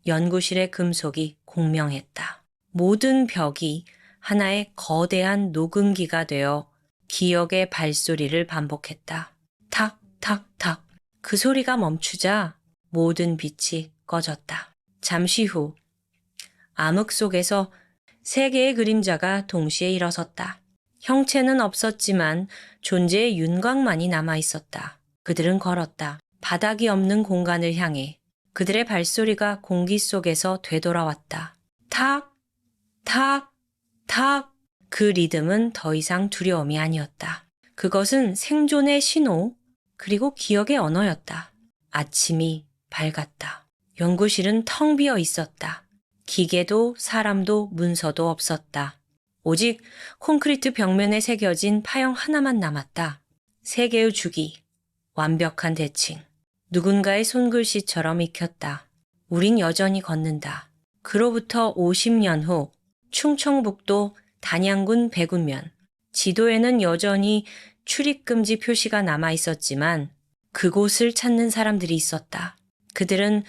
연구실의 금속이 공명했다. 모든 벽이 하나의 거대한 녹음기가 되어 기억의 발소리를 반복했다. 탁, 탁, 탁. 그 소리가 멈추자 모든 빛이 꺼졌다. 잠시 후 암흑 속에서 세 개의 그림자가 동시에 일어섰다. 형체는 없었지만 존재의 윤곽만이 남아있었다. 그들은 걸었다. 바닥이 없는 공간을 향해 그들의 발소리가 공기 속에서 되돌아왔다. 탁, 탁, 탁. 그 리듬은 더 이상 두려움이 아니었다. 그것은 생존의 신호, 그리고 기억의 언어였다. 아침이 밝았다. 연구실은 텅 비어 있었다. 기계도 사람도 문서도 없었다. 오직 콘크리트 벽면에 새겨진 파형 하나만 남았다. 세 개의 주기, 완벽한 대칭. 누군가의 손글씨처럼 익혔다. 우린 여전히 걷는다. 그로부터 50년 후 충청북도 단양군 백운면. 지도에는 여전히 출입금지 표시가 남아 있었지만 그곳을 찾는 사람들이 있었다. 그들은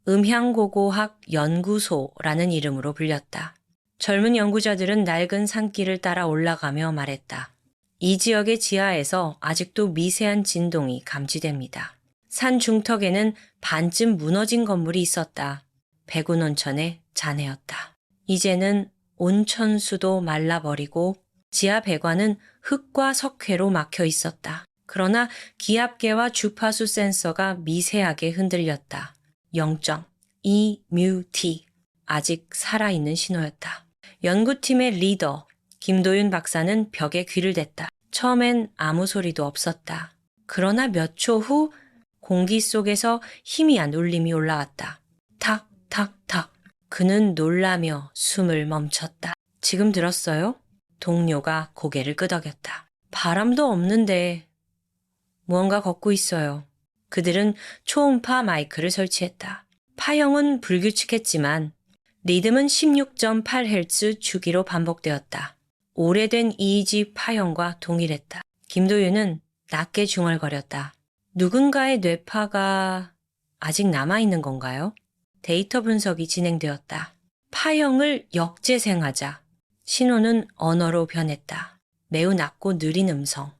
음향고고학 연구소라는 이름으로 불렸다. 젊은 연구자들은 낡은 산길을 따라 올라가며 말했다. 이 지역의 지하에서 아직도 미세한 진동이 감지됩니다. 산 중턱에는 반쯤 무너진 건물이 있었다. 백운온천의 잔해였다. 이제는 온천수도 말라버리고 지하 배관은 흙과 석회로 막혀 있었다. 그러나 기압계와 주파수 센서가 미세하게 흔들렸다. 0.2뮤T. 아직 살아있는 신호였다. 연구팀의 리더 김도윤 박사는 벽에 귀를 댔다. 처음엔 아무 소리도 없었다. 그러나 몇 초 후 공기 속에서 희미한 울림이 올라왔다. 탁, 탁, 탁. 그는 놀라며 숨을 멈췄다. 지금 들었어요? 동료가 고개를 끄덕였다. 바람도 없는데 무언가 걷고 있어요. 그들은 초음파 마이크를 설치했다. 파형은 불규칙했지만 리듬은 16.8Hz 주기로 반복되었다. 오래된 EEG 파형과 동일했다. 김도윤은 낮게 중얼거렸다. 누군가의 뇌파가 아직 남아있는 건가요? 데이터 분석이 진행되었다. 파형을 역재생하자. 신호는 언어로 변했다. 매우 낮고 느린 음성.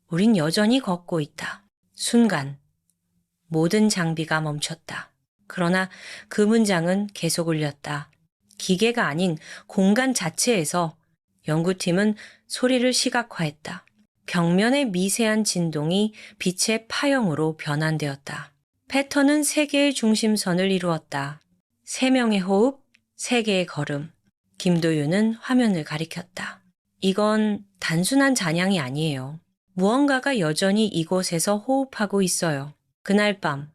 우린 여전히 걷고 있다. 순간 모든 장비가 멈췄다. 그러나 그 문장은 계속 울렸다. 기계가 아닌 공간 자체에서 연구팀은 소리를 시각화했다. 벽면의 미세한 진동이 빛의 파형으로 변환되었다. 패턴은 세 개의 중심선을 이루었다. 세 명의 호흡, 세 개의 걸음. 김도윤은 화면을 가리켰다. 이건 단순한 잔향이 아니에요. 무언가가 여전히 이곳에서 호흡하고 있어요. 그날 밤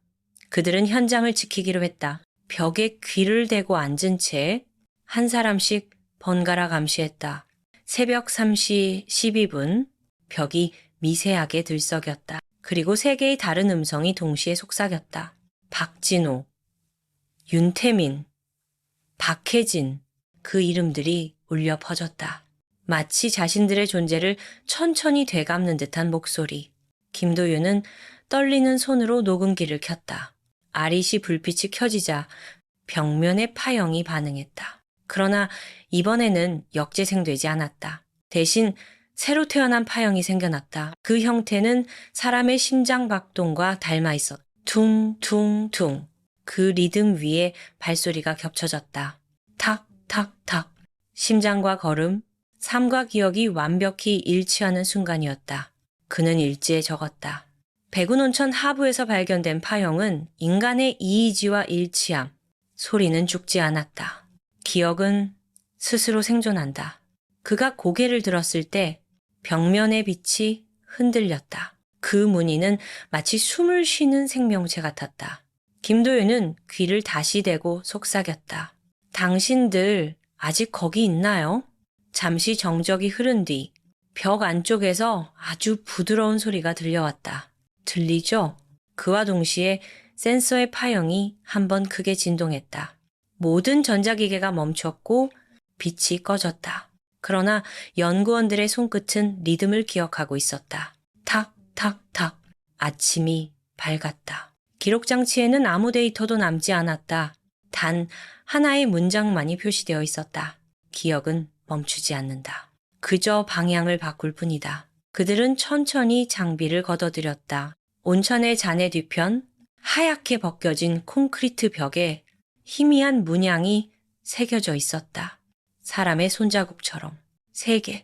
그들은 현장을 지키기로 했다. 벽에 귀를 대고 앉은 채 한 사람씩 번갈아 감시했다. 새벽 3시 12분 벽이 미세하게 들썩였다. 그리고 세 개의 다른 음성이 동시에 속삭였다. 박진호, 윤태민, 박혜진. 그 이름들이 울려 퍼졌다. 마치 자신들의 존재를 천천히 되감는 듯한 목소리. 김도윤은 떨리는 손으로 녹음기를 켰다. 아리시 불빛이 켜지자 벽면의 파형이 반응했다. 그러나 이번에는 역재생되지 않았다. 대신 새로 태어난 파형이 생겨났다. 그 형태는 사람의 심장 박동과 닮아 있었다. 퉁퉁퉁. 그 리듬 위에 발소리가 겹쳐졌다. 탁, 탁, 탁. 심장과 걸음, 삶과 기억이 완벽히 일치하는 순간이었다. 그는 일지에 적었다. 백운온천 하부에서 발견된 파형은 인간의 이의지와 일치함. 소리는 죽지 않았다. 기억은 스스로 생존한다. 그가 고개를 들었을 때 벽면의 빛이 흔들렸다. 그 무늬는 마치 숨을 쉬는 생명체 같았다. 김도윤은 귀를 다시 대고 속삭였다. 당신들 아직 거기 있나요? 잠시 정적이 흐른 뒤 벽 안쪽에서 아주 부드러운 소리가 들려왔다. 들리죠? 그와 동시에 센서의 파형이 한번 크게 진동했다. 모든 전자기계가 멈췄고 빛이 꺼졌다. 그러나 연구원들의 손끝은 리듬을 기억하고 있었다. 탁, 탁, 탁. 아침이 밝았다. 기록장치에는 아무 데이터도 남지 않았다. 단 하나의 문장만이 표시되어 있었다. 기억은 멈추지 않는다. 그저 방향을 바꿀 뿐이다. 그들은 천천히 장비를 걷어들였다. 온천의 잔해 뒤편 하얗게 벗겨진 콘크리트 벽에 희미한 문양이 새겨져 있었다. 사람의 손자국처럼 3개.